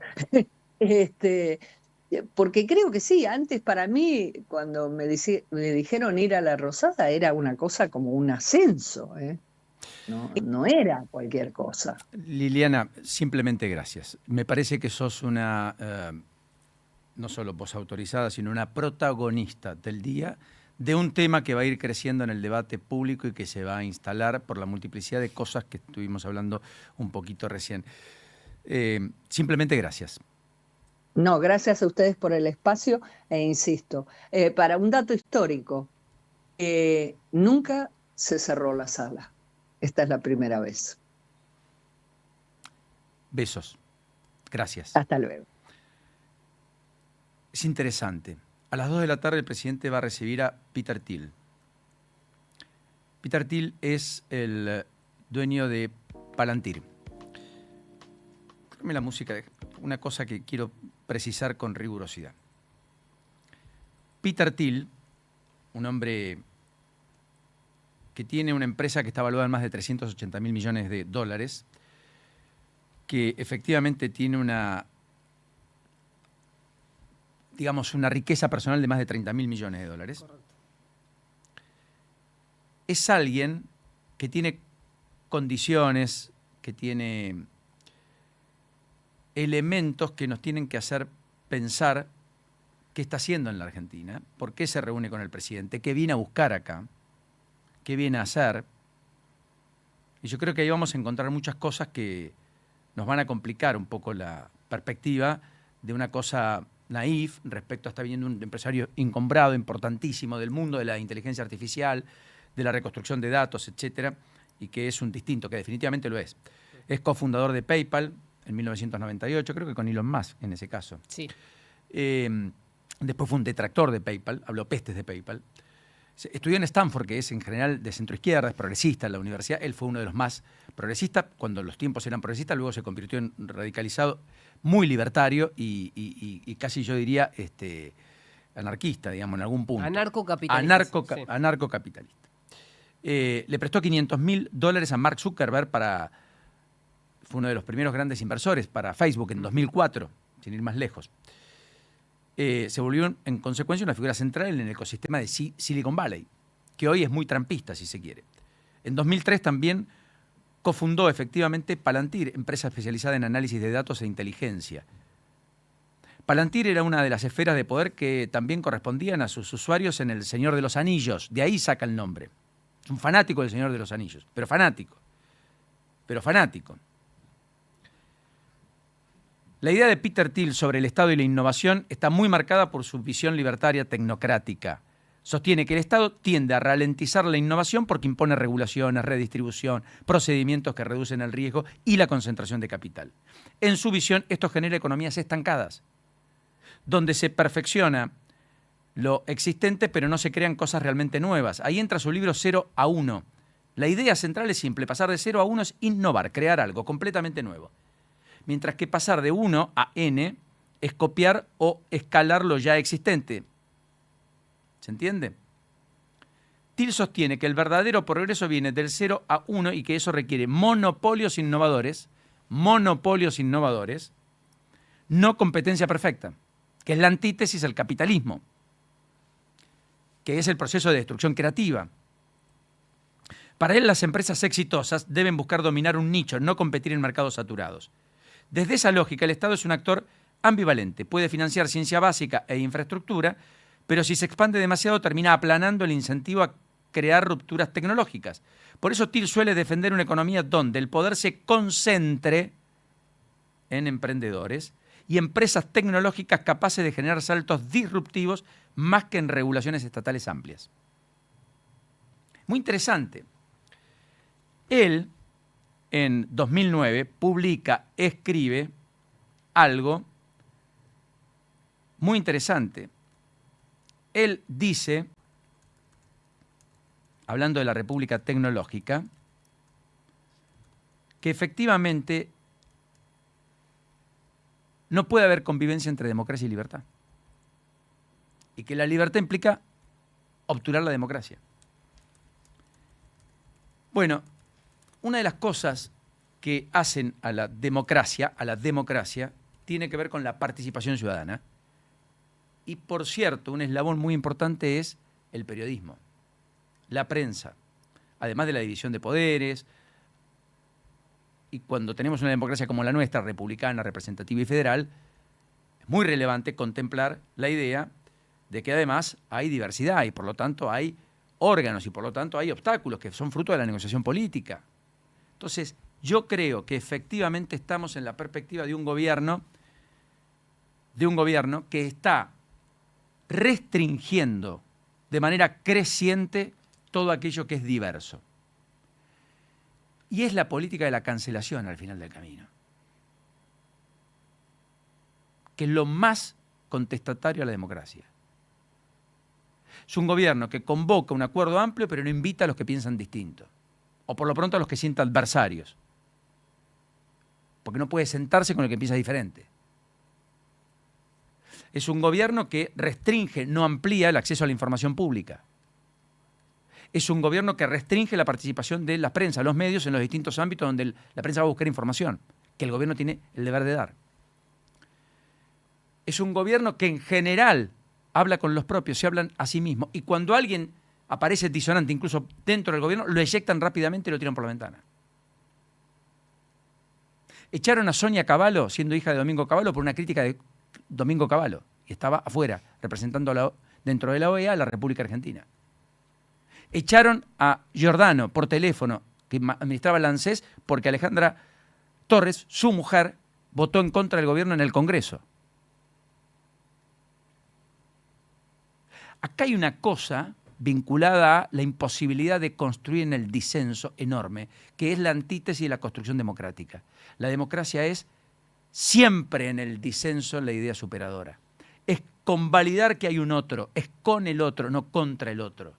Speaker 11: Porque creo que sí, antes para mí, cuando me dijeron ir a la Rosada, era una cosa como un ascenso, No era cualquier cosa.
Speaker 2: Liliana, simplemente gracias. Me parece que sos una, no solo voz autorizada, sino una protagonista del día de un tema que va a ir creciendo en el debate público y que se va a instalar por la multiplicidad de cosas que estuvimos hablando un poquito recién. Simplemente gracias.
Speaker 11: No, gracias a ustedes por el espacio e insisto, para un dato histórico, nunca se cerró la sala. Esta es la primera vez.
Speaker 2: Besos. Gracias.
Speaker 11: Hasta luego.
Speaker 2: Es interesante. A las 2 de la tarde el presidente va a recibir a Peter Thiel. Peter Thiel es el dueño de Palantir. Dame la música, una cosa que quiero precisar con rigurosidad. Peter Thiel, un hombre que tiene una empresa que está valuada en más de 380.000 millones de dólares, que efectivamente tiene una riqueza personal de más de 30.000 millones de dólares. Correcto. Es alguien que tiene condiciones, que tiene elementos que nos tienen que hacer pensar qué está haciendo en la Argentina, por qué se reúne con el presidente, qué viene a buscar acá, qué viene a hacer. Y yo creo que ahí vamos a encontrar muchas cosas que nos van a complicar un poco la perspectiva de una cosa naif respecto a estar viniendo un empresario encumbrado, importantísimo del mundo de la inteligencia artificial, de la reconstrucción de datos, etcétera, y que es un distinto, que definitivamente lo es. Es cofundador de PayPal en 1998, creo que con Elon Musk en ese caso.
Speaker 3: Sí.
Speaker 2: Después fue un detractor de PayPal, habló pestes de PayPal. Estudió en Stanford, que es en general de centroizquierda, es progresista en la universidad. Él fue uno de los más progresistas. Cuando los tiempos eran progresistas, luego se convirtió en radicalizado, muy libertario y casi yo diría anarquista, digamos, en algún punto.
Speaker 3: Anarcocapitalista.
Speaker 2: Anarcocapitalista. Le prestó $500.000 a Mark Zuckerberg fue uno de los primeros grandes inversores para Facebook en 2004, sin ir más lejos. Se volvió en consecuencia una figura central en el ecosistema de Silicon Valley, que hoy es muy trampista, si se quiere. En 2003 también cofundó efectivamente Palantir, empresa especializada en análisis de datos e inteligencia. Palantir era una de las esferas de poder que también correspondían a sus usuarios en El Señor de los Anillos, de ahí saca el nombre. Es un fanático del Señor de los Anillos, pero fanático. La idea de Peter Thiel sobre el Estado y la innovación está muy marcada por su visión libertaria tecnocrática. Sostiene que el Estado tiende a ralentizar la innovación porque impone regulaciones, redistribución, procedimientos que reducen el riesgo y la concentración de capital. En su visión, esto genera economías estancadas, donde se perfecciona lo existente pero no se crean cosas realmente nuevas. Ahí entra su libro 0 a 1. La idea central es simple, pasar de 0 a 1 es innovar, crear algo completamente nuevo. Mientras que pasar de 1 a n es copiar o escalar lo ya existente. ¿Se entiende? Thiel sostiene que el verdadero progreso viene del 0 a 1 y que eso requiere monopolios innovadores, no competencia perfecta, que es la antítesis al capitalismo, que es el proceso de destrucción creativa. Para él, las empresas exitosas deben buscar dominar un nicho, no competir en mercados saturados. Desde esa lógica, el Estado es un actor ambivalente. Puede financiar ciencia básica e infraestructura, pero si se expande demasiado termina aplanando el incentivo a crear rupturas tecnológicas. Por eso Thiel suele defender una economía donde el poder se concentre en emprendedores y empresas tecnológicas capaces de generar saltos disruptivos más que en regulaciones estatales amplias. Muy interesante. Él, en 2009, escribe algo muy interesante. Él dice, hablando de la República Tecnológica, que efectivamente no puede haber convivencia entre democracia y libertad. Y que la libertad implica obturar la democracia. Bueno, una de las cosas que hacen a la democracia, tiene que ver con la participación ciudadana. Y por cierto, un eslabón muy importante es el periodismo, la prensa. además de la división de poderes. Y cuando tenemos una democracia como la nuestra, republicana, representativa y federal, es muy relevante contemplar la idea de que además hay diversidad y por lo tanto hay órganos y por lo tanto hay obstáculos que son fruto de la negociación política. Entonces, yo creo que efectivamente estamos en la perspectiva de un gobierno que está restringiendo de manera creciente todo aquello que es diverso. Y es la política de la cancelación al final del camino, que es lo más contestatario a la democracia. Es un gobierno que convoca un acuerdo amplio, pero no invita a los que piensan distinto, o por lo pronto a los que sientan adversarios, porque no puede sentarse con el que piensa diferente. Es un gobierno que restringe, no amplía el acceso a la información pública. Es un gobierno que restringe la participación de la prensa, los medios, en los distintos ámbitos donde la prensa va a buscar información, que el gobierno tiene el deber de dar. Es un gobierno que en general habla con los propios, se hablan a sí mismos, y cuando alguien aparece disonante, incluso dentro del gobierno, lo eyectan rápidamente y lo tiran por la ventana. Echaron a Sonia Cavallo, siendo hija de Domingo Cavallo, por una crítica de Domingo Cavallo, y estaba afuera, representando dentro de la OEA a la República Argentina. Echaron a Giordano por teléfono, que administraba el ANSES, porque Alejandra Torres, su mujer, votó en contra del gobierno en el Congreso. Acá hay una cosa vinculada a la imposibilidad de construir en el disenso enorme, que es la antítesis de la construcción democrática. La democracia es siempre en el disenso la idea superadora. Es convalidar que hay un otro, es con el otro, no contra el otro.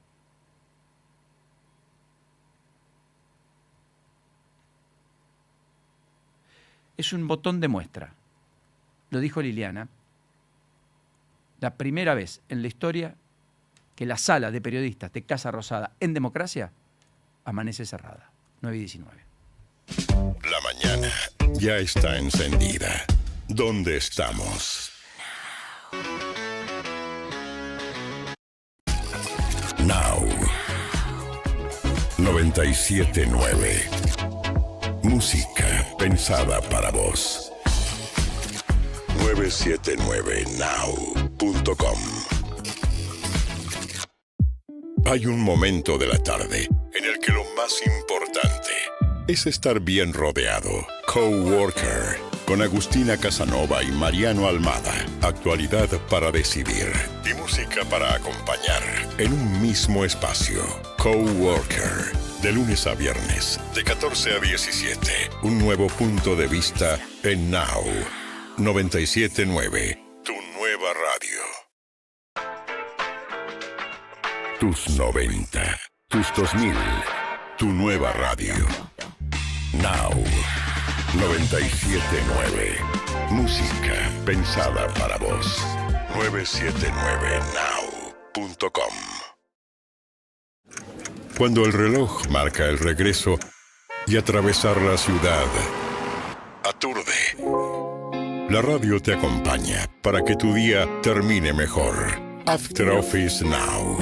Speaker 2: Es un botón de muestra. Lo dijo Liliana. La primera vez en la historia que la sala de periodistas de Casa Rosada en democracia amanece cerrada. 9:19.
Speaker 4: La mañana ya está encendida. ¿Dónde estamos? Now. 97.9. Música pensada para vos. 979now.com. Hay un momento de la tarde en el que lo más importante es estar bien rodeado. Coworker, con Agustina Casanova y Mariano Almada. Actualidad para decidir y música para acompañar en un mismo espacio. Coworker, de lunes a viernes, de 14 a 17. Un nuevo punto de vista en Now. 97.9, tu nueva radio. Tus 90, tus 2000, tu nueva radio. Now. 97.9. Música pensada para vos. 979now.com. Cuando el reloj marca el regreso y atravesar la ciudad aturde, la radio te acompaña para que tu día termine mejor. After Office Now.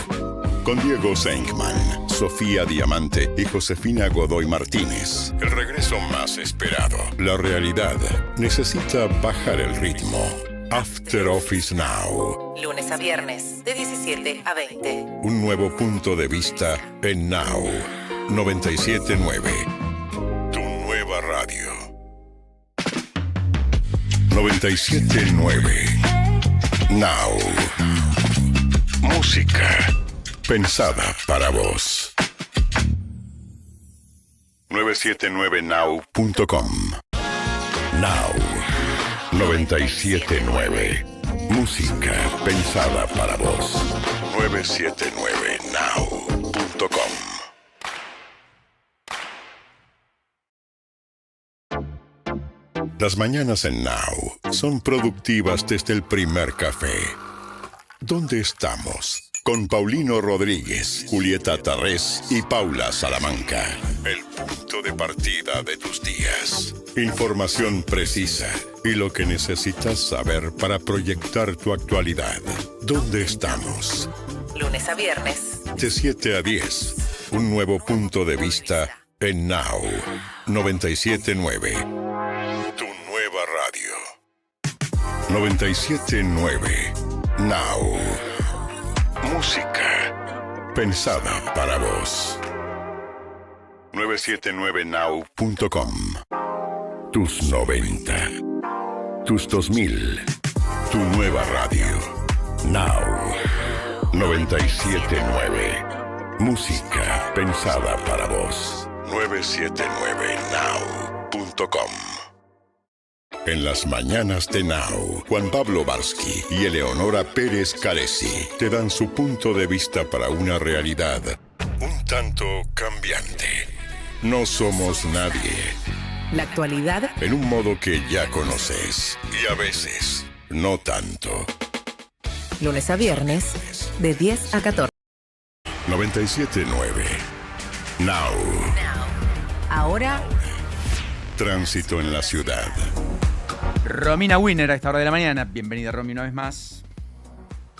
Speaker 4: Con Diego Senkman, Sofía Diamante y Josefina Godoy Martínez. El regreso más esperado. La realidad necesita bajar el ritmo. After Office Now.
Speaker 8: Lunes a viernes, de 17 a 20.
Speaker 4: Un nuevo punto de vista en Now. 97.9. Tu nueva radio. 97.9. Now. Música pensada para vos. 979now.com. Now. 97.9. Música pensada para vos. 979now.com. Las mañanas en Now son productivas desde el primer café. ¿Dónde estamos? Con Paulino Rodríguez, Julieta Tarrés y Paula Salamanca. El punto de partida de tus días. Información precisa y lo que necesitas saber para proyectar tu actualidad. ¿Dónde estamos?
Speaker 8: Lunes a viernes.
Speaker 4: De 7 a 10. Un nuevo punto de vista en Now 979. Tu nueva radio. 979 Now. Música pensada para vos. 979now.com. Tus 90. Tus 2000. Tu nueva radio. Now 979. Música pensada para vos. 979now.com. En las mañanas de Now, Juan Pablo Barsky y Eleonora Pérez Caresi te dan su punto de vista para una realidad un tanto cambiante. No somos nadie.
Speaker 8: La actualidad
Speaker 4: En un modo que ya conoces y a veces no tanto.
Speaker 8: lunes a viernes de 10 a 14.
Speaker 4: 979 Now.
Speaker 8: Ahora
Speaker 4: Tránsito en la ciudad.
Speaker 2: Romina Winner a esta hora de la mañana. Bienvenida, Romy, una vez más.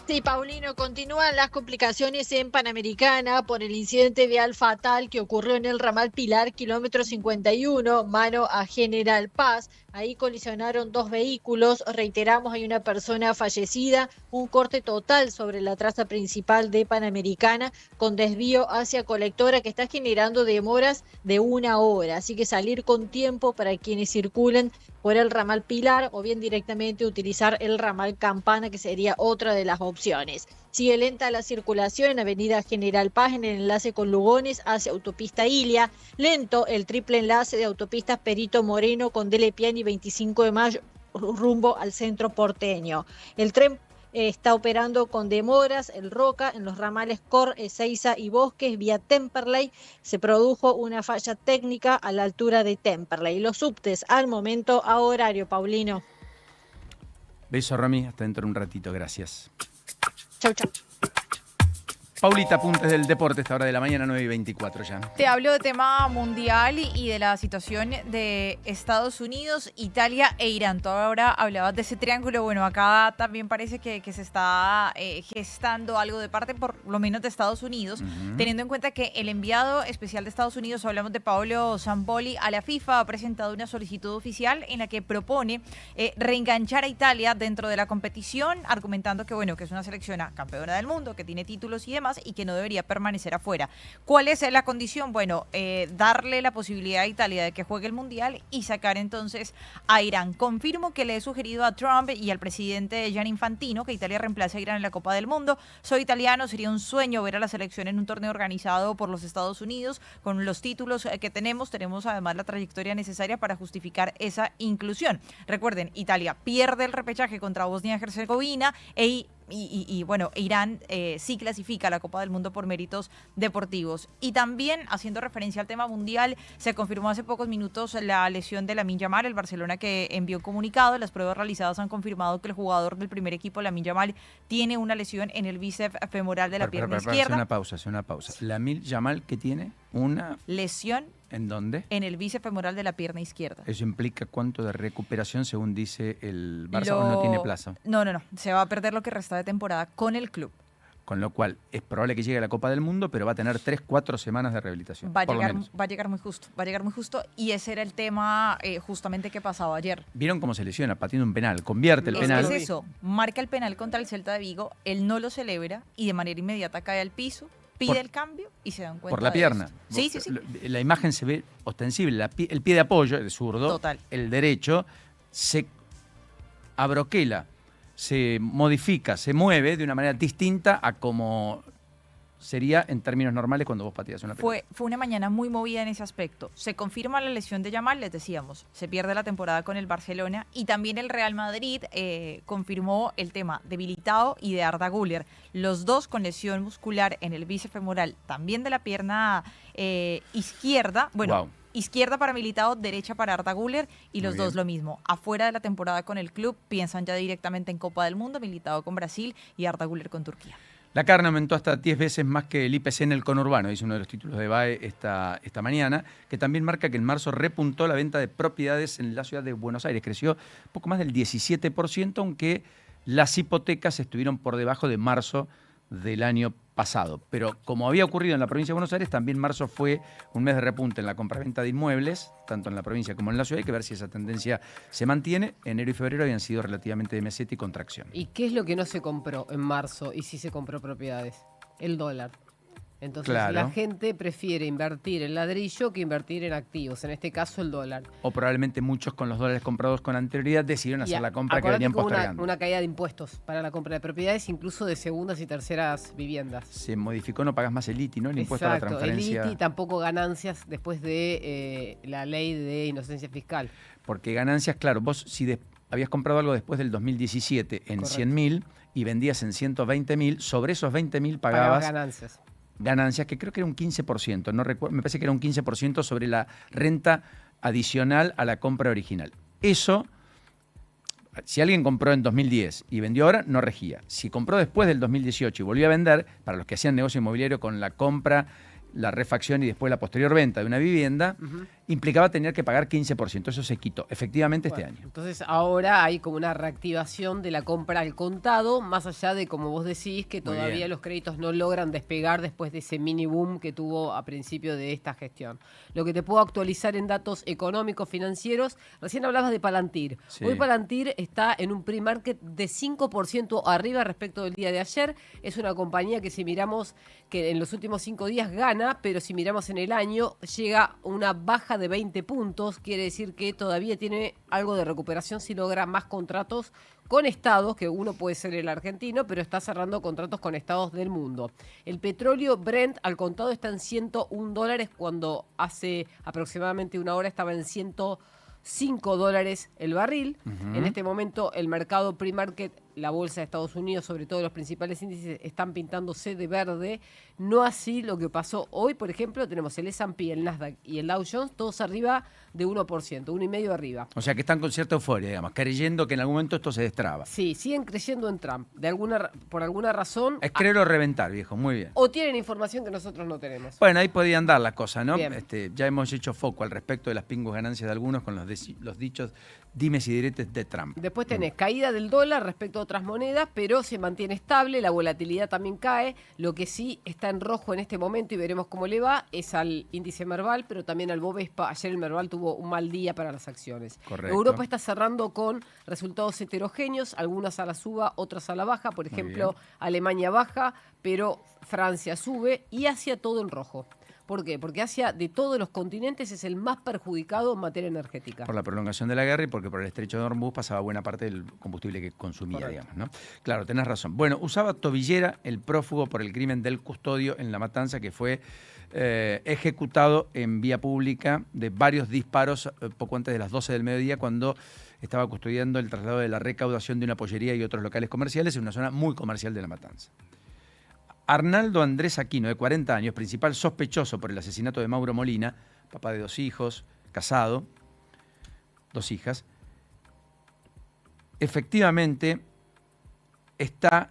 Speaker 1: Sí, Paulino, continúan las complicaciones en Panamericana por el incidente vial fatal que ocurrió en el ramal Pilar, kilómetro 51, mano a General Paz. Ahí colisionaron dos vehículos, reiteramos, hay una persona fallecida, un corte total sobre la traza principal de Panamericana con desvío hacia Colectora que está generando demoras de 1 hora, así que salir con tiempo para quienes circulen por el ramal Pilar o bien directamente utilizar el ramal Campana, que sería otra de las opciones. Sigue lenta la circulación en Avenida General Paz en el enlace con Lugones hacia Autopista Ilia. Lento el triple enlace de autopistas Perito Moreno con Dele Piani 25 de mayo rumbo al centro porteño. El tren está operando con demoras. El Roca en los ramales Cor, Ezeiza y Bosques vía Temperley se produjo una falla técnica a la altura de Temperley. Los subtes al momento a horario, Paulino.
Speaker 2: Beso, Romy. Hasta dentro de un ratito. Gracias.
Speaker 1: Chau, chau.
Speaker 2: Paulita, apuntes del deporte, esta hora de la mañana, 9:24 ya.
Speaker 12: Te hablo de tema mundial y de la situación de Estados Unidos, Italia e Irán. Tú ahora hablabas de ese triángulo. Bueno, acá también parece que se está gestando algo de parte, por lo menos de Estados Unidos, teniendo en cuenta que el enviado especial de Estados Unidos, hablamos de Paolo Zamboli, a la FIFA ha presentado una solicitud oficial en la que propone reenganchar a Italia dentro de la competición, argumentando que, bueno, que es una selección campeona del mundo, que tiene títulos y demás, y que no debería permanecer afuera. ¿Cuál es la condición? Bueno, darle la posibilidad a Italia de que juegue el Mundial y sacar entonces a Irán. Confirmo que le he sugerido a Trump y al presidente Gianni Infantino que Italia reemplace a Irán en la Copa del Mundo. Soy italiano, sería un sueño ver a la selección en un torneo organizado por los Estados Unidos, con los títulos que tenemos además la trayectoria necesaria para justificar esa inclusión. Recuerden, Italia pierde el repechaje contra Bosnia-Herzegovina y bueno, Irán sí clasifica a la Copa del Mundo por méritos deportivos. Y también, haciendo referencia al tema mundial, se confirmó hace pocos minutos la lesión de Lamine Yamal. El Barcelona, que envió un comunicado, las pruebas realizadas han confirmado que el jugador del primer equipo, Lamine Yamal, tiene una lesión en el bíceps femoral de la pierna izquierda.
Speaker 2: Hace una pausa. Lamine Yamal, ¿que tiene? Una
Speaker 12: lesión.
Speaker 2: ¿En dónde?
Speaker 12: En el bíceps femoral de la pierna izquierda.
Speaker 2: ¿Eso implica cuánto de recuperación, según dice el Barça, o no tiene plazo?
Speaker 12: No. Se va a perder lo que resta de temporada con el club.
Speaker 2: Con lo cual, es probable que llegue a la Copa del Mundo, pero va a tener 3-4 semanas de rehabilitación.
Speaker 12: Va a llegar muy justo. Y ese era el tema justamente que pasaba ayer.
Speaker 2: ¿Vieron cómo se lesiona? Pateando un penal. Convierte el penal.
Speaker 12: Es eso. Marca el penal contra el Celta de Vigo, él no lo celebra y de manera inmediata cae al piso. Pide el cambio y se dan cuenta.
Speaker 2: Por la pierna.
Speaker 12: Sí.
Speaker 2: La imagen se ve ostensible. El pie de apoyo, el zurdo,
Speaker 12: total.
Speaker 2: El derecho, se abroquela, se modifica, se mueve de una manera distinta a como sería en términos normales cuando vos pateas una pelota.
Speaker 12: Fue una mañana muy movida en ese aspecto. Se confirma la lesión de Yamal, les decíamos, se pierde la temporada con el Barcelona, y también el Real Madrid confirmó el tema de Militao y de Arda Güler, los dos con lesión muscular en el bíceps femoral, también de la pierna izquierda, izquierda para Militao, derecha para Arda Güler, y los dos lo mismo. Afuera de la temporada con el club, piensan ya directamente en Copa del Mundo, Militao con Brasil y Arda Güler con Turquía.
Speaker 2: La carne aumentó hasta 10 veces más que el IPC en el conurbano, dice uno de los títulos de BAE esta mañana, que también marca que en marzo repuntó la venta de propiedades en la ciudad de Buenos Aires. Creció poco más del 17%, aunque las hipotecas estuvieron por debajo de marzo del año pasado. Pero como había ocurrido en la provincia de Buenos Aires, también marzo fue un mes de repunte en la compraventa de inmuebles, tanto en la provincia como en la ciudad. Hay que ver si esa tendencia se mantiene. Enero y febrero habían sido relativamente de meseta y contracción.
Speaker 3: ¿Y qué es lo que no se compró en marzo y sí se compró propiedades? El dólar. Entonces
Speaker 2: Claro.
Speaker 3: la gente prefiere invertir en ladrillo que invertir en activos, en este caso el dólar.
Speaker 2: O probablemente muchos con los dólares comprados con anterioridad decidieron hacer la compra que
Speaker 3: acordate
Speaker 2: venían
Speaker 3: que hubo
Speaker 2: postergando.
Speaker 3: una caída de impuestos para la compra de propiedades, incluso de segundas y terceras viviendas.
Speaker 2: Se modificó, no pagas más el ITI, ¿no? El impuesto a la
Speaker 3: Exacto,
Speaker 2: transferencia.
Speaker 3: el ITI, tampoco ganancias después de la ley de inocencia fiscal.
Speaker 2: Porque ganancias, claro, vos si habías comprado algo después del 2017 en 100.000 y vendías en 120.000, sobre esos 20.000 pagabas ganancias, que creo que era un 15%, no recuerdo, me parece que era un 15% sobre la renta adicional a la compra original. Eso, si alguien compró en 2010 y vendió ahora, no regía. Si compró después del 2018 y volvió a vender, para los que hacían negocio inmobiliario con la compra, la refacción y después la posterior venta de una vivienda, implicaba tener que pagar 15%. Eso se quitó, efectivamente, este año.
Speaker 3: Entonces ahora hay como una reactivación de la compra al contado, más allá de, como vos decís, que
Speaker 2: Muy
Speaker 3: todavía
Speaker 2: bien.
Speaker 3: los créditos no logran despegar después de ese mini boom que tuvo a principio de esta gestión. Lo que te puedo actualizar en datos económicos, financieros, recién hablabas de Palantir.
Speaker 2: Sí.
Speaker 3: Hoy Palantir está en un pre-market de 5% arriba respecto del día de ayer. Es una compañía que si miramos que en los últimos 5 días gana, pero si miramos en el año llega a una baja de 20 puntos, quiere decir que todavía tiene algo de recuperación si logra más contratos con estados, que uno puede ser el argentino, pero está cerrando contratos con estados del mundo. El petróleo Brent al contado está en $101 cuando hace aproximadamente una hora estaba en $105 el barril. En este momento el mercado pre-market, la bolsa de Estados Unidos, sobre todo los principales índices, están pintándose de verde. No así lo que pasó hoy, por ejemplo, tenemos el S&P, el Nasdaq y el Dow Jones, todos arriba de 1%, 1,5% arriba.
Speaker 2: O sea que están con cierta euforia, digamos, creyendo que en algún momento esto se destraba.
Speaker 3: Sí, siguen creyendo en Trump, por alguna razón.
Speaker 2: Es creer o reventar, viejo, muy bien.
Speaker 3: O tienen información que nosotros no tenemos.
Speaker 2: Bueno, ahí podían dar la cosa, ¿no?
Speaker 3: Bien.
Speaker 2: Ya hemos hecho foco al respecto de las pingus ganancias de algunos con los dichos dimes y diretes de Trump.
Speaker 3: Después tenés caída del dólar respecto a otras monedas, pero se mantiene estable, la volatilidad también cae. Lo que sí está en rojo en este momento y veremos cómo le va es al índice Merval, pero también al Bovespa. Ayer el Merval tuvo un mal día para las acciones.
Speaker 2: Correcto.
Speaker 3: Europa está cerrando con resultados heterogéneos, algunas a la suba, otras a la baja. Por ejemplo, Alemania baja, pero Francia sube y Asia todo en rojo. ¿Por qué? Porque Asia, de todos los continentes, es el más perjudicado en materia energética.
Speaker 2: Por la prolongación de la guerra y porque por el estrecho de Hormuz pasaba buena parte del combustible que consumía,
Speaker 3: Correcto.
Speaker 2: digamos, ¿no? Claro, tenés razón. Bueno, usaba tobillera el prófugo por el crimen del custodio en La Matanza, que fue ejecutado en vía pública de varios disparos poco antes de las 12 del mediodía, cuando estaba custodiando el traslado de la recaudación de una pollería y otros locales comerciales en una zona muy comercial de La Matanza. Arnaldo Andrés Aquino, de 40 años, principal sospechoso por el asesinato de Mauro Molina, papá de 2 hijos, casado, 2 hijas, efectivamente está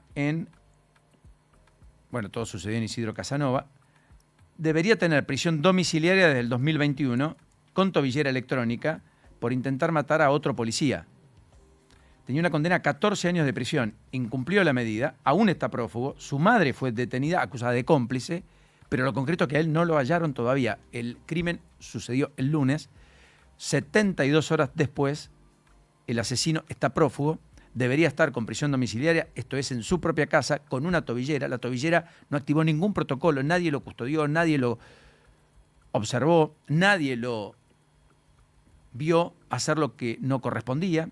Speaker 2: todo sucedió en Isidro Casanova, debería tener prisión domiciliaria desde el 2021 con tobillera electrónica por intentar matar a otro policía. Tenía una condena a 14 años de prisión, incumplió la medida, aún está prófugo, su madre fue detenida acusada de cómplice, pero lo concreto es que a él no lo hallaron todavía. El crimen sucedió el lunes, 72 horas después, el asesino está prófugo, debería estar con prisión domiciliaria, esto es en su propia casa, con una tobillera. La tobillera no activó ningún protocolo, nadie lo custodió, nadie lo observó, nadie lo vio hacer lo que no correspondía.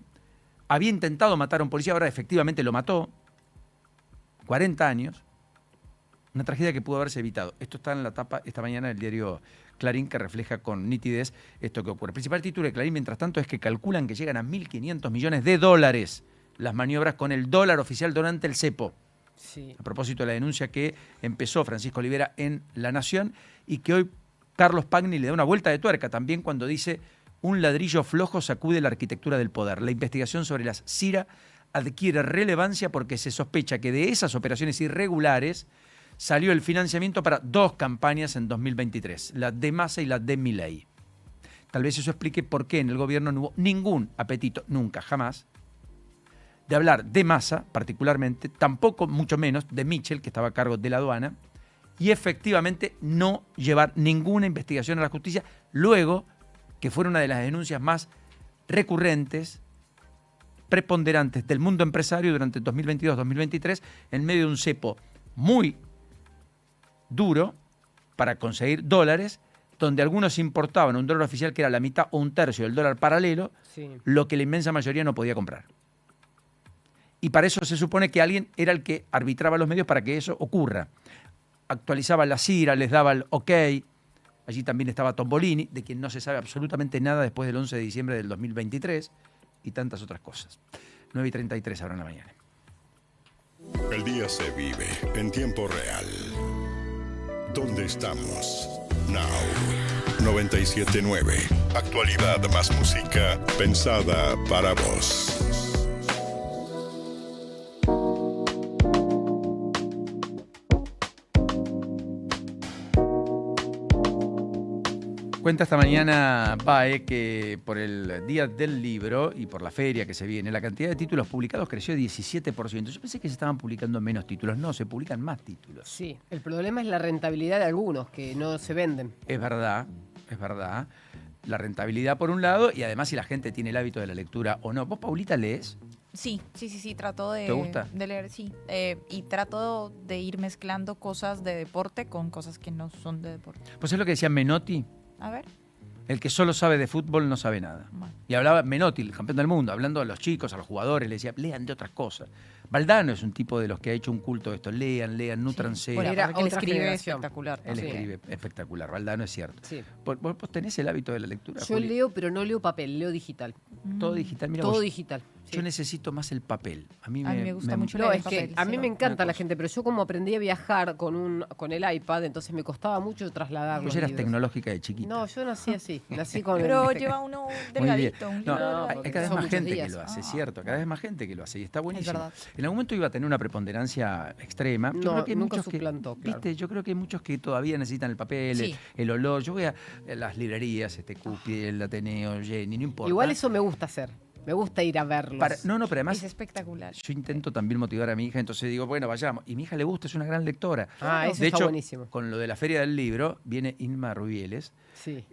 Speaker 2: Había intentado matar a un policía, ahora efectivamente lo mató. 40 años. Una tragedia que pudo haberse evitado. Esto está en la tapa esta mañana del diario Clarín, que refleja con nitidez esto que ocurre. El principal título de Clarín, mientras tanto, es que calculan que llegan a 1.500 millones de dólares las maniobras con el dólar oficial durante el cepo.
Speaker 3: Sí.
Speaker 2: A propósito de la denuncia que empezó Francisco Olivera en La Nación y que hoy Carlos Pagni le da una vuelta de tuerca también cuando dice: un ladrillo flojo sacude la arquitectura del poder. La investigación sobre las CIRA adquiere relevancia porque se sospecha que de esas operaciones irregulares salió el financiamiento para 2 campañas en 2023, la de Massa y la de Milei. Tal vez eso explique por qué en el gobierno no hubo ningún apetito, nunca, jamás, de hablar de Massa, particularmente, tampoco, mucho menos, de Mitchell, que estaba a cargo de la aduana, y efectivamente no llevar ninguna investigación a la justicia, luego que fuera una de las denuncias más recurrentes, preponderantes del mundo empresario durante 2022-2023, en medio de un cepo muy duro para conseguir dólares, donde algunos importaban un dólar oficial que era la mitad o un tercio del dólar paralelo,
Speaker 3: Sí.
Speaker 2: lo que la inmensa mayoría no podía comprar. Y para eso se supone que alguien era el que arbitraba los medios para que eso ocurra. Actualizaba la CIRA, les daba el ok. Allí también estaba Tombolini, de quien no se sabe absolutamente nada después del 11 de diciembre del 2023, y tantas otras cosas. 9:33 ahora en la mañana.
Speaker 4: El día se vive en tiempo real. ¿Dónde estamos? Now. 97.9. Actualidad más música pensada para vos.
Speaker 2: Cuenta esta mañana BAE que por el Día del Libro y por la feria que se viene, la cantidad de títulos publicados creció 17%. Yo pensé que se estaban publicando menos títulos. No, se publican más títulos.
Speaker 3: Sí, el problema es la rentabilidad de algunos que no se venden.
Speaker 2: Es verdad, es verdad. La rentabilidad por un lado y además si la gente tiene el hábito de la lectura o no. ¿Vos, Paulita, lees?
Speaker 12: Sí, trato de,
Speaker 2: ¿Te gusta?
Speaker 12: de leer, sí. Y trato de ir mezclando cosas de deporte con cosas que no son de deporte.
Speaker 2: Pues es lo que decía Menotti.
Speaker 12: A ver.
Speaker 2: El que solo sabe de fútbol no sabe nada.
Speaker 12: Bueno.
Speaker 2: Y hablaba Menotti, el campeón del mundo, hablando a los chicos, a los jugadores, le decía, lean de otras cosas. Valdano es un tipo de los que ha hecho un culto de esto. Lean, nútranse.
Speaker 12: Bueno,
Speaker 3: Era
Speaker 12: porque él
Speaker 3: otra
Speaker 12: escribe
Speaker 3: generación.
Speaker 12: espectacular.
Speaker 2: Él
Speaker 12: Sí.
Speaker 2: escribe espectacular. Valdano es cierto.
Speaker 3: Sí.
Speaker 2: ¿Vos tenés el hábito de la lectura,
Speaker 3: Yo
Speaker 2: Juli?
Speaker 3: leo, pero no leo papel, leo digital.
Speaker 2: Todo digital. Mira
Speaker 3: Todo
Speaker 2: vos,
Speaker 3: digital. Sí.
Speaker 2: yo necesito más el papel. A mí
Speaker 12: A mí me gusta mucho
Speaker 3: No,
Speaker 12: leer
Speaker 3: es
Speaker 12: en
Speaker 3: que
Speaker 12: papel,
Speaker 3: a mí
Speaker 12: sí.
Speaker 3: me encanta
Speaker 2: Una
Speaker 3: la
Speaker 2: cosa.
Speaker 3: gente, pero yo como aprendí a viajar con el iPad, entonces me costaba mucho trasladar
Speaker 2: Vos
Speaker 3: los
Speaker 2: eras
Speaker 3: libros.
Speaker 2: tecnológica de chiquita.
Speaker 3: No, yo nací así, nací con
Speaker 12: Pero
Speaker 3: el...
Speaker 12: lleva uno
Speaker 2: Muy bien.
Speaker 12: delgadito, un
Speaker 2: No,
Speaker 12: libro
Speaker 2: hay
Speaker 3: porque
Speaker 2: cada vez
Speaker 3: son
Speaker 2: más
Speaker 3: muchos
Speaker 2: gente
Speaker 3: días.
Speaker 2: que lo hace,
Speaker 12: Ah.
Speaker 2: cierto. Cada vez más gente que lo hace y está buenísimo.
Speaker 12: verdad.
Speaker 2: En algún momento iba a tener una preponderancia extrema. Yo
Speaker 3: No,
Speaker 2: creo que hay
Speaker 3: nunca
Speaker 2: muchos
Speaker 3: suplantó,
Speaker 2: que,
Speaker 3: claro.
Speaker 2: ¿viste? Yo creo que hay muchos que todavía necesitan el papel,
Speaker 12: Sí.
Speaker 2: el olor. Yo voy a las librerías, Cupi, el Ateneo, Jenny, no importa.
Speaker 3: Igual eso me gusta hacer, me gusta ir a verlos.
Speaker 2: No, pero además
Speaker 12: Es espectacular.
Speaker 2: yo intento también motivar a mi hija, entonces digo, bueno, vayamos. Y mi hija le gusta, es una gran lectora.
Speaker 3: Ah, eso
Speaker 2: de
Speaker 3: está
Speaker 2: hecho,
Speaker 3: buenísimo.
Speaker 2: con lo de la Feria del Libro, viene Inma Rubieles,
Speaker 3: Sí.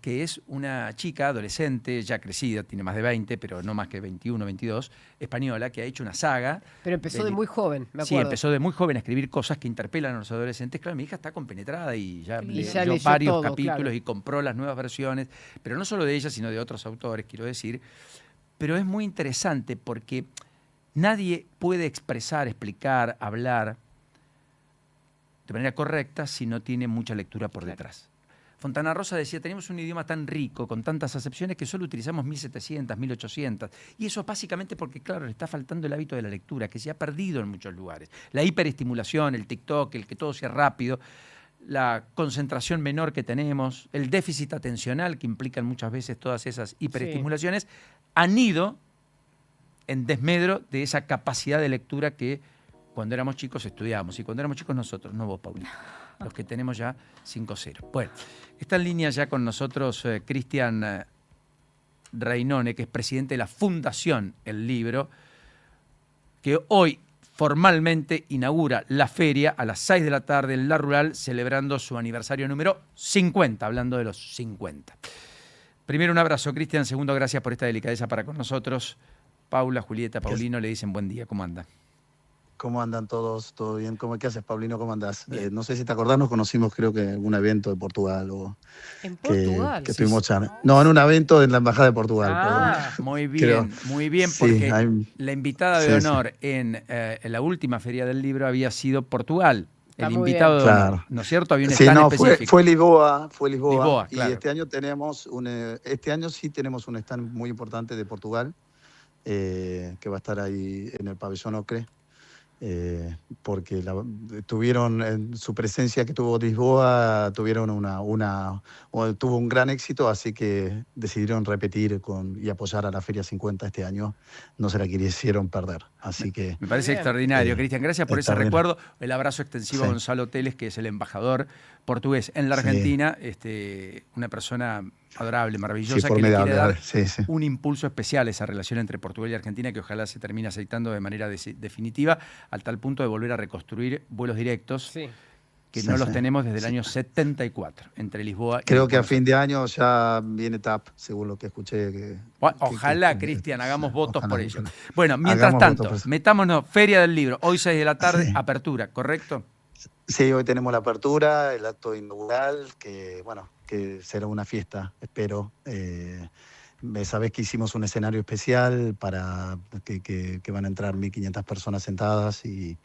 Speaker 2: que es una chica adolescente, ya crecida, tiene más de 20, pero no más que 21, 22, española, que ha hecho una saga.
Speaker 3: Pero empezó de muy joven, me acuerdo.
Speaker 2: Sí, empezó de muy joven a escribir cosas que interpelan a los adolescentes. Claro, mi hija está compenetrada y ya
Speaker 12: Y
Speaker 2: leyó
Speaker 3: ya leyó
Speaker 2: varios
Speaker 3: todo,
Speaker 2: capítulos
Speaker 3: claro.
Speaker 2: y compró las nuevas versiones, pero no solo de ella, sino de otros autores, quiero decir. Pero es muy interesante porque nadie puede expresar, explicar, hablar de manera correcta si no tiene mucha lectura por detrás. Fontana Rosa decía, tenemos un idioma tan rico, con tantas acepciones, que solo utilizamos 1700, 1800. Y eso básicamente porque, claro, le está faltando el hábito de la lectura, que se ha perdido en muchos lugares. La hiperestimulación, el TikTok, el que todo sea rápido, la concentración menor que tenemos, el déficit atencional que implican muchas veces todas esas hiperestimulaciones, han ido en desmedro de esa capacidad de lectura que cuando éramos chicos estudiábamos. Y cuando éramos chicos nosotros, no vos, Paulita, los que tenemos ya 5-0. Bueno, está en línea ya con nosotros Cristian Reinone, que es presidente de la Fundación El Libro, que hoy formalmente inaugura la feria a las 6 de la tarde en La Rural, celebrando su aniversario número 50, hablando de los 50. Primero, un abrazo, Cristian. Segundo, gracias por esta delicadeza para con nosotros. Paula, Julieta, Paulino le dicen buen día. ¿Cómo anda?
Speaker 13: ¿Cómo andan todos? ¿Todo bien? ¿Qué haces, Paulino? ¿Cómo andás? No sé si te acordás, nos conocimos creo que en algún evento de Portugal.
Speaker 3: ¿En
Speaker 13: que,
Speaker 3: Portugal?
Speaker 13: que estuvimos charlando. No, en un evento en la Embajada de Portugal.
Speaker 3: Ah,
Speaker 2: muy bien,
Speaker 13: Sí,
Speaker 2: porque
Speaker 13: hay-
Speaker 2: la invitada de honor en la última Feria del Libro había sido Portugal.
Speaker 3: Está
Speaker 2: El
Speaker 3: muy
Speaker 2: invitado de
Speaker 13: bien.
Speaker 2: honor,
Speaker 13: Claro.
Speaker 2: ¿no es cierto? Había un
Speaker 13: Sí,
Speaker 2: stand
Speaker 13: no,
Speaker 2: específico.
Speaker 13: fue Lisboa.
Speaker 2: Lisboa,
Speaker 13: y
Speaker 2: claro.
Speaker 13: este año este año sí tenemos un stand muy importante de Portugal, que va a estar ahí en el pabellón Ocre. Porque tuvieron en su presencia que tuvo Lisboa, tuvieron tuvo un gran éxito, así que decidieron repetir y apoyar a la Feria 50 este año. No se la quisieron perder, así que...
Speaker 2: Me parece
Speaker 3: Bien.
Speaker 2: extraordinario, Cristian. Gracias por ese
Speaker 13: extraordinario.
Speaker 2: recuerdo. El abrazo extensivo a
Speaker 13: Sí.
Speaker 2: Gonzalo Teles, que es el embajador portugués en la
Speaker 13: Sí.
Speaker 2: Argentina. Una persona adorable,
Speaker 13: Sí,
Speaker 2: maravillosa, que le
Speaker 13: formidable.
Speaker 2: quiere dar
Speaker 13: Sí, sí.
Speaker 2: un impulso especial a esa relación entre Portugal y Argentina que ojalá se termine aceitando de manera definitiva, al tal punto de volver a reconstruir vuelos directos que
Speaker 13: Sí,
Speaker 2: no los
Speaker 13: sí.
Speaker 2: tenemos desde el año 74, entre Lisboa y
Speaker 13: Creo que a
Speaker 2: Buenos
Speaker 13: fin de año ya viene TAP, según lo que escuché.
Speaker 2: Ojalá, Cristian, hagamos votos
Speaker 13: ojalá,
Speaker 2: por ello.
Speaker 13: ojalá.
Speaker 2: Bueno, mientras
Speaker 13: Hagamos
Speaker 2: tanto,
Speaker 13: votos por eso.
Speaker 2: metámonos, Feria del Libro, hoy 6 de la tarde,
Speaker 13: Sí.
Speaker 2: apertura, ¿correcto?
Speaker 13: Sí, hoy tenemos la apertura, el acto inaugural, que bueno, que será una fiesta, espero. Sabés que hicimos un escenario especial para que van a entrar 1.500 personas sentadas y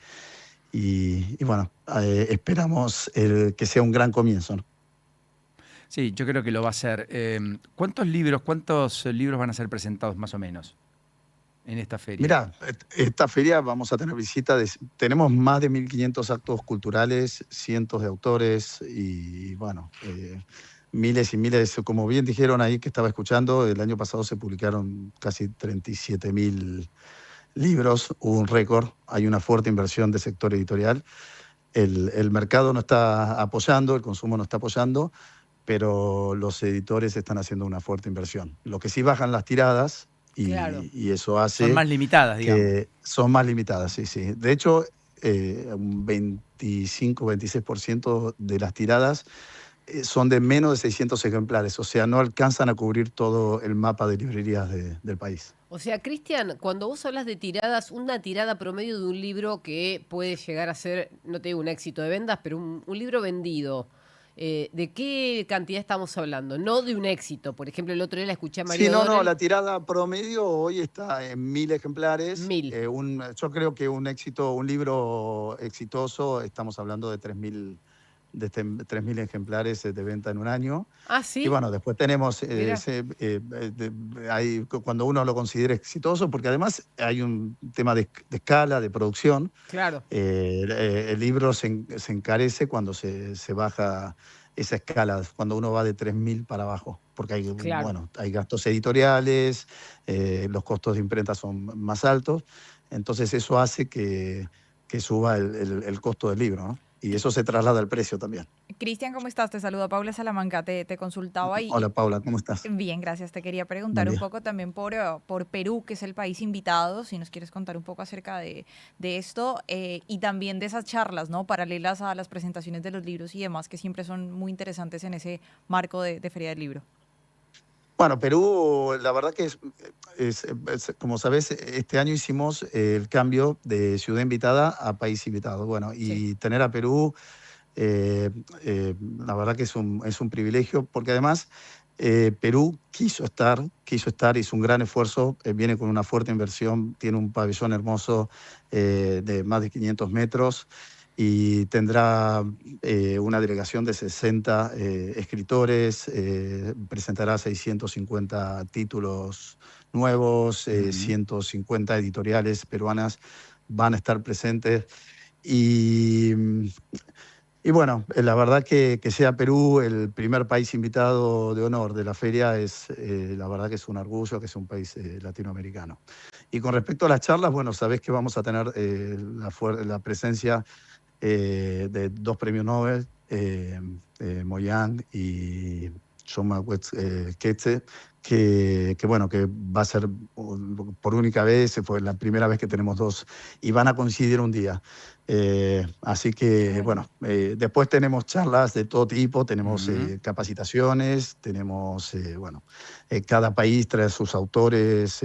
Speaker 13: bueno, esperamos que sea un gran comienzo, ¿no?
Speaker 2: Sí, yo creo que lo va a ser. ¿Cuántos libros van a ser presentados más o menos en esta feria?
Speaker 13: Mira, esta feria vamos a tener visita, tenemos más de 1.500 actos culturales, cientos de autores y bueno, miles y miles, como bien dijeron ahí que estaba escuchando, el año pasado se publicaron casi 37.000 libros, hubo un récord, hay una fuerte inversión del sector editorial, el mercado no está apoyando, el consumo no está apoyando, pero los editores están haciendo una fuerte inversión. Lo que sí bajan las tiradas y eso hace...
Speaker 2: Son más limitadas, digamos.
Speaker 13: Son más limitadas, sí, sí. De hecho, un 25-26% de las tiradas son de menos de 600 ejemplares, o sea, no alcanzan a cubrir todo el mapa de librerías del país.
Speaker 3: O sea, Cristian, cuando vos hablas de tiradas, una tirada promedio de un libro que puede llegar a ser, no te digo un éxito de ventas, pero un libro vendido, ¿de qué cantidad estamos hablando? No de un éxito. Por ejemplo, el otro día la escuché a Mario
Speaker 13: Sí, no,
Speaker 3: O'Donnell.
Speaker 13: la tirada promedio hoy está en 1.000 ejemplares.
Speaker 3: 1.000.
Speaker 13: Yo creo que un libro exitoso, estamos hablando de 3.000 ejemplares de venta en un año.
Speaker 3: Ah, sí.
Speaker 13: Y bueno, después tenemos,
Speaker 3: Mirá.
Speaker 13: cuando uno lo considera exitoso, porque además hay un tema de escala, de producción.
Speaker 3: Claro.
Speaker 13: El libro se encarece cuando se baja esa escala, cuando uno va de 3.000 para abajo, porque hay,
Speaker 3: Claro.
Speaker 13: bueno, hay gastos editoriales, los costos de imprenta son más altos, entonces eso hace que suba el costo del libro, ¿no? Y eso se traslada al precio también.
Speaker 12: Cristian, ¿cómo estás? Te saluda Paula Salamanca, te consultaba y...
Speaker 13: Hola Paula, ¿cómo estás?
Speaker 12: Bien, gracias. Te quería preguntar
Speaker 13: Buen
Speaker 12: un
Speaker 13: día.
Speaker 12: poco también por Perú, que es el país invitado, si nos quieres contar un poco acerca de esto y también de esas charlas, ¿no? Paralelas a las presentaciones de los libros y demás, que siempre son muy interesantes en ese marco de Feria del Libro.
Speaker 13: Bueno, Perú, la verdad que como sabes, este año hicimos el cambio de ciudad invitada a país invitado. Bueno, y tener a Perú, la verdad que es un privilegio, porque además Perú quiso estar, hizo un gran esfuerzo, viene con una fuerte inversión, tiene un pabellón hermoso de más de 500 metros. Y tendrá una delegación de 60 escritores, presentará 650 títulos nuevos, 150 editoriales peruanas van a estar presentes. Y bueno, la verdad que sea Perú el primer país invitado de honor de la feria, la verdad que es un orgullo que sea un país latinoamericano. Y con respecto a las charlas, bueno, sabés que vamos a tener la presencia de 2 premios Nobel, Moyang y Shoma Ketze, que bueno, que va a ser por única vez, fue la primera vez que tenemos 2 y van a coincidir un día. Así que bueno, después tenemos charlas de todo tipo, tenemos capacitaciones, tenemos, bueno, cada país trae sus autores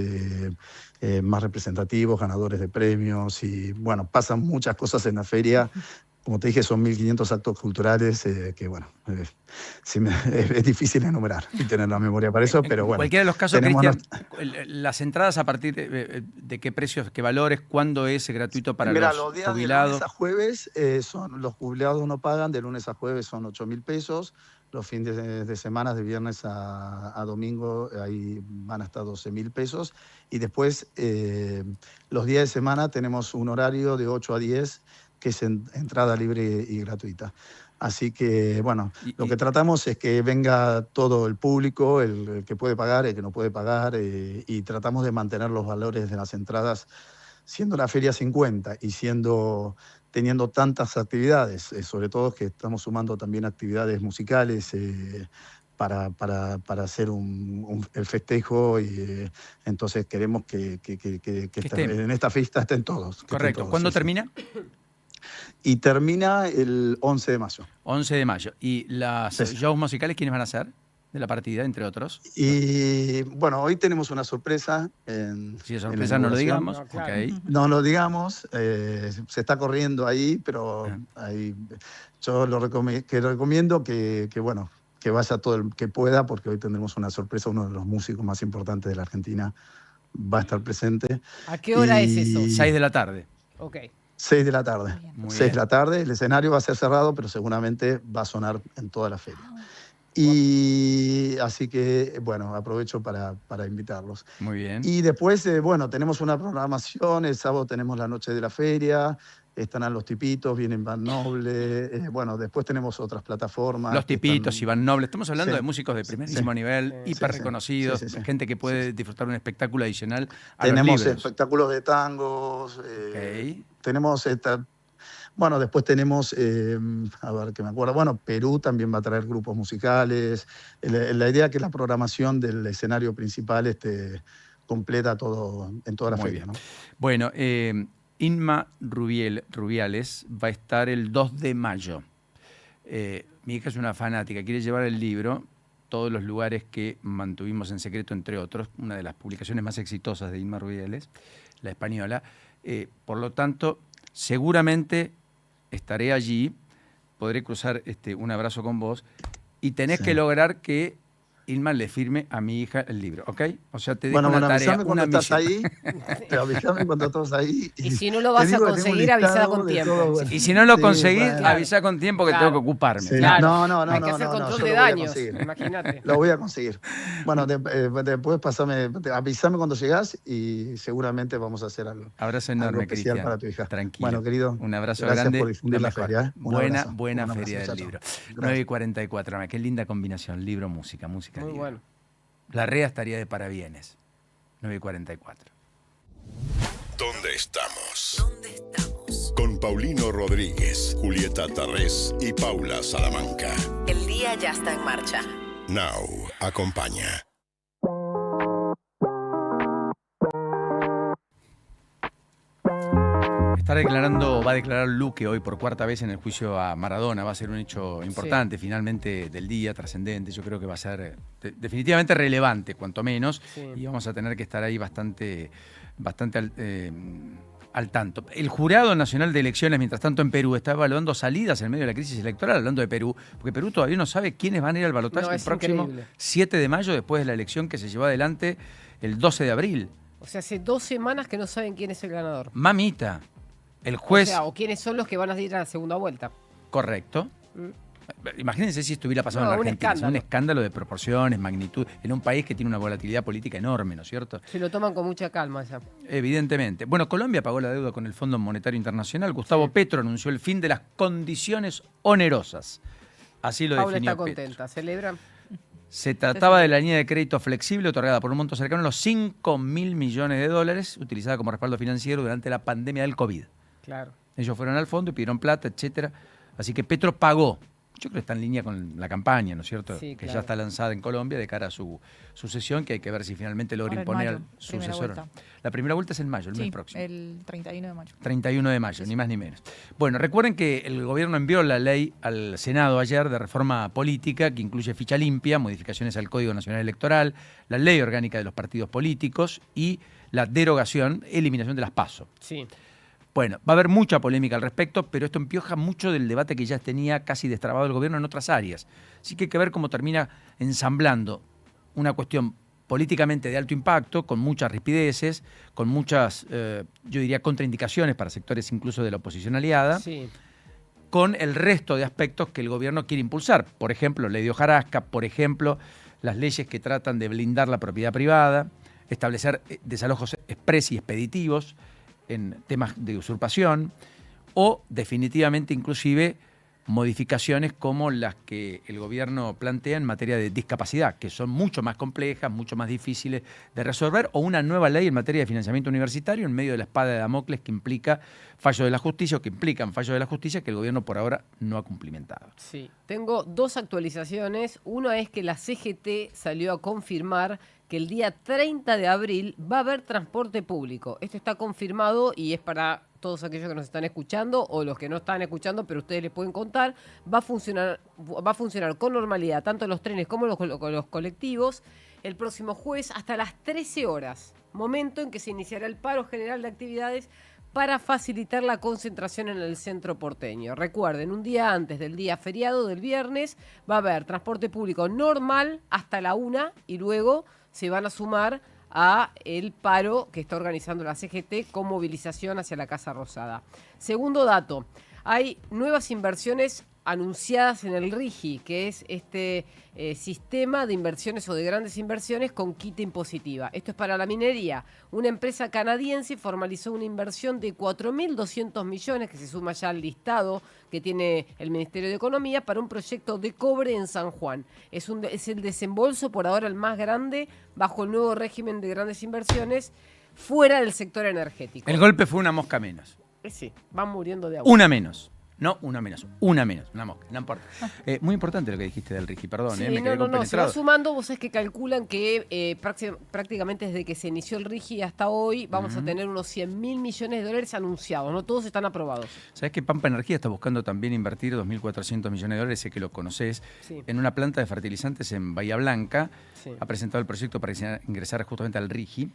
Speaker 13: más representativos, ganadores de premios y bueno, pasan muchas cosas en la feria. Como te dije, son 1.500 actos culturales que, bueno, es difícil enumerar y tener la memoria para eso, pero
Speaker 2: En
Speaker 13: bueno.
Speaker 2: cualquiera de los casos, Cristian, las entradas a partir de qué precios, qué valores, cuándo es gratuito para
Speaker 13: Mira,
Speaker 2: los
Speaker 13: días
Speaker 2: jubilados.
Speaker 13: de lunes a jueves, los jubilados no pagan, de lunes a jueves son 8.000 pesos, los fines de semana, de viernes a domingo, ahí van hasta 12.000 pesos, y después los días de semana tenemos un horario de 8 a 10, que es entrada libre y gratuita. Así que, bueno, lo que tratamos es que venga todo el público, el que puede pagar, el que no puede pagar, y tratamos de mantener los valores de las entradas, siendo la Feria 50 y teniendo tantas actividades, sobre todo que estamos sumando también actividades musicales, hacer el festejo y entonces queremos que en esta fiesta estén todos.
Speaker 2: Correcto. ¿Cuándo termina?
Speaker 13: Y termina el 11 de mayo.
Speaker 2: 11 de mayo. ¿Y las shows musicales quiénes van a hacer de la partida, entre otros?
Speaker 13: Y bueno, hoy tenemos una sorpresa.
Speaker 2: Si es sorpresa no lo digamos.
Speaker 3: No, claro.
Speaker 2: Okay.
Speaker 13: No lo digamos, se está corriendo ahí, pero ahí, yo recomiendo que vaya todo el que pueda, porque hoy tendremos una sorpresa. Uno de los músicos más importantes de la Argentina va a estar presente.
Speaker 3: ¿A qué hora es eso?
Speaker 2: 6 de la tarde.
Speaker 3: Ok.
Speaker 13: 6 de la tarde.
Speaker 2: Muy
Speaker 13: 6
Speaker 2: bien.
Speaker 13: de la tarde. El escenario va a ser cerrado, pero seguramente va a sonar en toda la feria. Y así que, bueno, aprovecho para invitarlos.
Speaker 2: Muy bien.
Speaker 13: Y después, tenemos una programación. El sábado tenemos la noche de la feria. Estarán Los Tipitos, vienen Van Noble. Después tenemos otras plataformas.
Speaker 2: Los Tipitos, Iván Noble. Estamos hablando
Speaker 13: Sí.
Speaker 2: de músicos de primerísimo nivel, hiper reconocidos,
Speaker 13: Sí.
Speaker 2: gente que puede disfrutar de un espectáculo adicional a
Speaker 13: Tenemos
Speaker 2: los libros.
Speaker 13: espectáculos de tangos.
Speaker 2: Ok.
Speaker 13: Tenemos después tenemos, a ver que me acuerdo, Perú también va a traer grupos musicales. La idea es que la programación del escenario principal completa todo en toda la
Speaker 2: Muy
Speaker 13: feria.
Speaker 2: bien.
Speaker 13: ¿no?
Speaker 2: Bueno, Inma Rubiales va a estar el 2 de mayo. Mi hija es una fanática, quiere llevar el libro, todos los lugares que mantuvimos en secreto, entre otros, una de las publicaciones más exitosas de Inma Rubiales, la española. Por lo tanto, seguramente estaré allí, podré cruzar un abrazo con vos y tenés que lograr que Inma le firme a mi hija el libro, ¿ok? O sea, te dejo una tarea,
Speaker 13: avísame cuando
Speaker 2: una
Speaker 13: estás
Speaker 2: misión.
Speaker 13: ahí. Avísame cuando estás ahí.
Speaker 3: Y si no lo vas a conseguir, avisá con tiempo.
Speaker 2: Y si no lo conseguís,
Speaker 13: bueno.
Speaker 2: avisá con tiempo que tengo que ocuparme.
Speaker 13: Sí,
Speaker 3: Claro.
Speaker 13: No,
Speaker 3: Hay que hacer control
Speaker 13: yo
Speaker 3: de
Speaker 13: lo voy a
Speaker 3: daños,
Speaker 13: conseguir.
Speaker 3: imagínate.
Speaker 13: Lo voy a conseguir. Bueno, después avísame cuando llegás y seguramente vamos a hacer algo.
Speaker 2: Abrazo
Speaker 13: algo
Speaker 2: enorme,
Speaker 13: especial
Speaker 2: Cristian.
Speaker 13: para tu hija.
Speaker 2: Tranquilo.
Speaker 13: Bueno, querido.
Speaker 2: Un abrazo
Speaker 13: gracias
Speaker 2: grande.
Speaker 13: por difundir
Speaker 2: lo
Speaker 13: la
Speaker 2: mejor.
Speaker 13: feria. Un abrazo,
Speaker 2: Buena
Speaker 13: un abrazo,
Speaker 2: feria del
Speaker 13: chao, chao.
Speaker 2: libro.
Speaker 13: Gracias.
Speaker 2: 9:44. Qué linda combinación. Libro, música, música,
Speaker 3: Muy
Speaker 2: libro.
Speaker 3: bueno.
Speaker 2: La REA estaría de parabienes. 9:44.
Speaker 4: ¿Dónde estamos? Con Paulino Rodríguez, Julieta Tarrés y Paula Salamanca.
Speaker 8: El día ya está en marcha.
Speaker 4: Now acompaña.
Speaker 2: Va a declarar Luque hoy por cuarta vez en el juicio a Maradona. Va a ser un hecho importante, finalmente, del día, trascendente. Yo creo que va a ser definitivamente relevante, cuanto menos.
Speaker 3: Sí.
Speaker 2: Y vamos a tener que estar ahí bastante al tanto. El Jurado Nacional de Elecciones, mientras tanto, en Perú, está evaluando salidas en medio de la crisis electoral, hablando de Perú, porque Perú todavía no sabe quiénes van a ir al balotaje
Speaker 3: No,
Speaker 2: el
Speaker 3: es
Speaker 2: próximo
Speaker 3: increíble.
Speaker 2: 7 de mayo, después de la elección que se llevó adelante el 12 de abril.
Speaker 3: O sea, hace 2 semanas que no saben quién es el ganador.
Speaker 2: Mamita, el juez...
Speaker 3: O quiénes son los que van a ir a la segunda vuelta.
Speaker 2: Correcto. Imagínense si estuviera pasando
Speaker 3: No,
Speaker 2: en
Speaker 3: un
Speaker 2: Argentina. Es un
Speaker 3: escándalo.
Speaker 2: escándalo de proporciones, magnitud, en un país que tiene una volatilidad política enorme, ¿no es cierto?
Speaker 3: Se lo toman con mucha calma ya.
Speaker 2: Evidentemente. Bueno, Colombia pagó la deuda con el Fondo Monetario Internacional. Gustavo Petro anunció el fin de las condiciones onerosas. Así lo
Speaker 3: Paula
Speaker 2: definió
Speaker 3: está
Speaker 2: Petro.
Speaker 3: contenta. Celebra.
Speaker 2: Se trataba de la línea de crédito flexible otorgada por un monto cercano a los $5.000 millones, utilizada como respaldo financiero durante la pandemia del COVID.
Speaker 3: Claro.
Speaker 2: Ellos fueron al fondo y pidieron plata, etcétera. Así que Petro pagó. Yo creo que está en línea con la campaña, ¿no es cierto?
Speaker 3: Sí,
Speaker 2: que
Speaker 3: claro.
Speaker 2: ya está lanzada en Colombia de cara a su sucesión, que hay que ver si finalmente logra
Speaker 12: Ahora en
Speaker 2: imponer
Speaker 12: mayo,
Speaker 2: al
Speaker 12: primera
Speaker 2: sucesor.
Speaker 12: vuelta.
Speaker 2: La primera vuelta es en mayo, el mes
Speaker 12: Sí,
Speaker 2: próximo.
Speaker 12: el 31 de mayo.
Speaker 2: 31 de mayo, ni más ni menos. Bueno, recuerden que el gobierno envió la ley al Senado ayer de reforma política que incluye ficha limpia, modificaciones al Código Nacional Electoral, la ley orgánica de los partidos políticos y la derogación, eliminación de las PASO.
Speaker 3: Sí.
Speaker 2: Bueno, va a haber mucha polémica al respecto, pero esto empioja mucho del debate que ya tenía casi destrabado el gobierno en otras áreas. Así que hay que ver cómo termina ensamblando una cuestión políticamente de alto impacto, con muchas rispideces, con muchas, yo diría, contraindicaciones para sectores incluso de la oposición aliada,
Speaker 3: Sí.
Speaker 2: con el resto de aspectos que el gobierno quiere impulsar. Por ejemplo, ley de hojarasca, por ejemplo, las leyes que tratan de blindar la propiedad privada, establecer desalojos express y expeditivos en temas de usurpación, o definitivamente inclusive modificaciones como las que el gobierno plantea en materia de discapacidad, que son mucho más complejas, mucho más difíciles de resolver, o una nueva ley en materia de financiamiento universitario en medio de la espada de Damocles que implica fallos de la justicia o que implican fallos de la justicia que el gobierno por ahora no ha cumplimentado.
Speaker 3: Sí, tengo dos actualizaciones. Una es que la CGT salió a confirmar que el día 30 de abril va a haber transporte público. Esto está confirmado y es para todos aquellos que nos están escuchando o los que no están escuchando, pero ustedes les pueden contar. Va a funcionar con normalidad, tanto los trenes como los colectivos, el próximo jueves hasta las 13 horas, momento en que se iniciará el paro general de actividades para facilitar la concentración en el centro porteño. Recuerden, un día antes del día feriado del viernes va a haber transporte público normal hasta la 1 y luego se van a sumar a el paro que está organizando la CGT con movilización hacia la Casa Rosada. Segundo dato, hay nuevas inversiones anunciadas en el RIGI, que es este sistema de inversiones o de grandes inversiones con quita impositiva. Esto es para la minería. Una empresa canadiense formalizó una inversión de 4.200 millones, que se suma ya al listado que tiene el Ministerio de Economía, para un proyecto de cobre en San Juan. Es el desembolso por ahora el más grande bajo el nuevo régimen de grandes inversiones fuera del sector energético.
Speaker 2: El golpe fue una mosca menos.
Speaker 3: Sí, van muriendo de agua.
Speaker 2: Una menos. No, una menos, una mosca, no importa. Muy importante lo que dijiste del RIGI, perdón,
Speaker 3: sí,
Speaker 2: me quedé compenetrado.
Speaker 3: Se va sumando, vos sabés que calculan que prácticamente desde que se inició el RIGI hasta hoy vamos a tener unos 100.000 millones de dólares anunciados, no todos están aprobados.
Speaker 2: ¿Sabés que Pampa Energía está buscando también invertir 2.400 millones de dólares, sé que lo conocés,
Speaker 3: sí,
Speaker 2: en una planta de fertilizantes en Bahía Blanca?
Speaker 3: Sí.
Speaker 2: Ha presentado el proyecto para ingresar justamente al RIGI.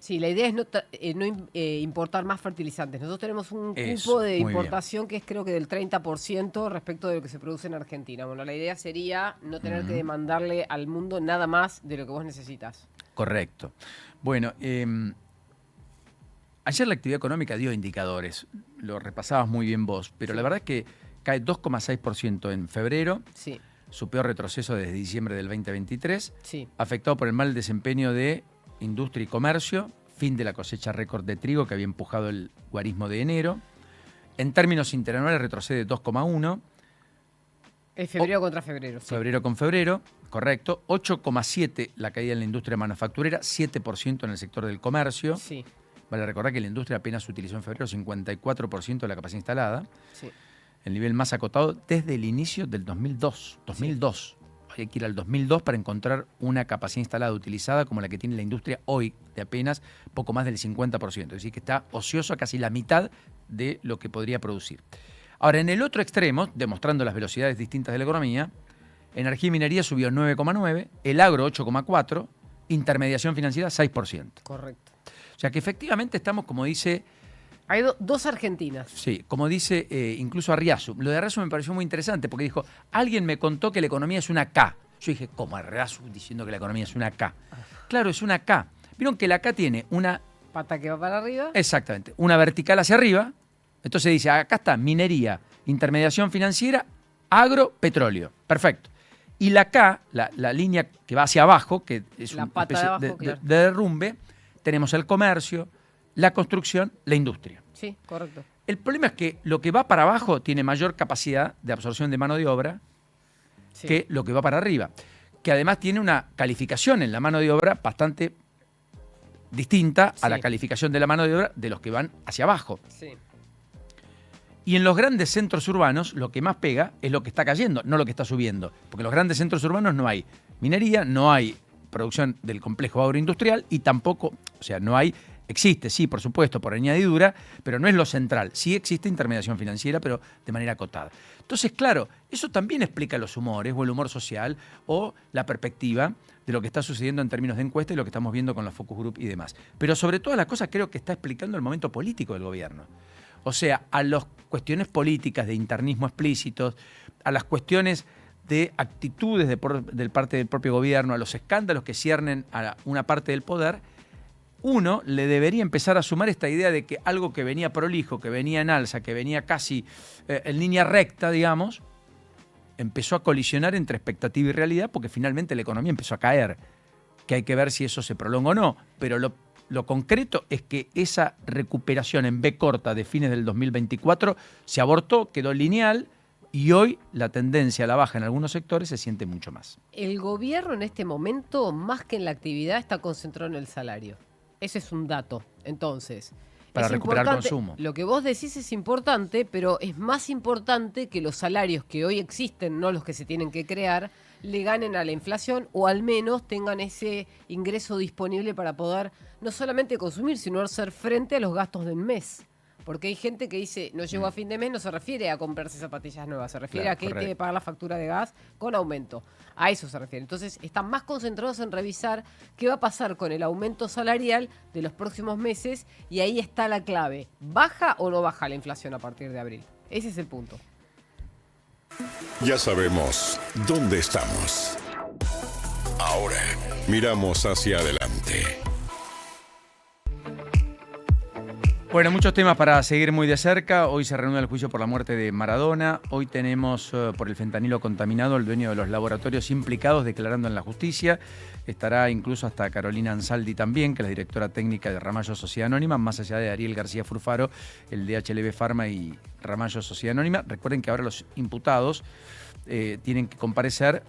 Speaker 3: Sí, la idea es no importar más fertilizantes. Nosotros tenemos un cupo de importación que es creo que del 30% respecto de lo que se produce en Argentina. Bueno, la idea sería no tener que demandarle al mundo nada más de lo que vos necesitas.
Speaker 2: Correcto. Bueno, ayer la actividad económica dio indicadores, lo repasabas muy bien vos, pero la verdad es que cae 2,6% en febrero,
Speaker 3: sí,
Speaker 2: su peor retroceso desde diciembre del 2023,
Speaker 3: sí,
Speaker 2: afectado por el mal desempeño de industria y comercio, fin de la cosecha récord de trigo que había empujado el guarismo de enero. En términos interanuales retrocede 2,1.
Speaker 3: Es febrero contra febrero. Sí.
Speaker 2: Febrero con febrero, correcto. 8,7 la caída en la industria manufacturera, 7% en el sector del comercio.
Speaker 3: Sí.
Speaker 2: Vale recordar que la industria apenas utilizó en febrero 54% de la capacidad instalada.
Speaker 3: Sí.
Speaker 2: El nivel más acotado desde el inicio del 2002. 2002. Sí. Hay que ir al 2002 para encontrar una capacidad instalada utilizada como la que tiene la industria hoy, de apenas poco más del 50%. Es decir, que está ocioso a casi la mitad de lo que podría producir. Ahora, en el otro extremo, demostrando las velocidades distintas de la economía, energía y minería subió 9,9%, el agro 8,4%, intermediación financiera 6%.
Speaker 3: Correcto.
Speaker 2: O sea que efectivamente estamos, como dice...
Speaker 3: Hay dos Argentinas.
Speaker 2: Sí, como dice incluso Arriazu. Lo de Arriazu me pareció muy interesante porque dijo, alguien me contó que la economía es una K. Yo dije, ¿cómo Arriazu diciendo que la economía es una K? Claro, es una K. Vieron que la K tiene una...
Speaker 3: Pata que va para arriba.
Speaker 2: Exactamente, una vertical hacia arriba. Entonces dice, acá está minería, intermediación financiera, agro, petróleo. Perfecto. Y la K, la línea que va hacia abajo, que es
Speaker 3: la
Speaker 2: una
Speaker 3: pata
Speaker 2: especie
Speaker 3: de, abajo, claro,
Speaker 2: de derrumbe, tenemos el comercio, la construcción, la industria.
Speaker 3: Sí, correcto.
Speaker 2: El problema es que lo que va para abajo tiene mayor capacidad de absorción de mano de obra, sí, que lo que va para arriba. Que además tiene una calificación en la mano de obra bastante distinta, sí, a la calificación de la mano de obra de los que van hacia abajo.
Speaker 3: Sí.
Speaker 2: Y en los grandes centros urbanos lo que más pega es lo que está cayendo, no lo que está subiendo. Porque en los grandes centros urbanos no hay minería, no hay producción del complejo agroindustrial y tampoco, o sea, no hay... Existe, sí, por supuesto, por añadidura, pero no es lo central. Sí existe intermediación financiera, pero de manera acotada. Entonces, claro, eso también explica los humores, o el humor social, o la perspectiva de lo que está sucediendo en términos de encuesta y lo que estamos viendo con la Focus Group y demás. Pero sobre todas las cosas creo que está explicando el momento político del gobierno. O sea, a las cuestiones políticas de internismo explícitos, a las cuestiones de actitudes de parte del propio gobierno, a los escándalos que ciernen a una parte del poder, uno le debería empezar a sumar esta idea de que algo que venía prolijo, que venía en alza, que venía casi en línea recta, digamos, empezó a colisionar entre expectativa y realidad porque finalmente la economía empezó a caer. Que hay que ver si eso se prolonga o no. Pero lo concreto es que esa recuperación en B corta de fines del 2024 se abortó, quedó lineal y hoy la tendencia a la baja en algunos sectores se siente mucho más.
Speaker 3: El gobierno en este momento, más que en la actividad, está concentrado en el salario. Ese es un dato. Entonces,
Speaker 2: para recuperar consumo.
Speaker 3: Lo que vos decís es importante, pero es más importante que los salarios que hoy existen, no los que se tienen que crear, le ganen a la inflación o al menos tengan ese ingreso disponible para poder no solamente consumir, sino hacer frente a los gastos del mes. Porque hay gente que dice, no llego a fin de mes, no se refiere a comprarse zapatillas nuevas, se refiere a que tiene que pagar la factura de gas con aumento. A eso se refiere. Entonces, están más concentrados en revisar qué va a pasar con el aumento salarial de los próximos meses y ahí está la clave. ¿Baja o no baja la inflación a partir de abril? Ese es el punto.
Speaker 4: Ya sabemos dónde estamos. Ahora miramos hacia adelante.
Speaker 2: Bueno, muchos temas para seguir muy de cerca. Hoy se reanuda el juicio por la muerte de Maradona. Hoy tenemos por el fentanilo contaminado el dueño de los laboratorios implicados declarando en la justicia. Estará incluso hasta Carolina Ansaldi también, que es la directora técnica de Ramallo Sociedad Anónima, más allá de Ariel García Furfaro, el de HLB Pharma y Ramallo Sociedad Anónima. Recuerden que ahora los imputados tienen que comparecer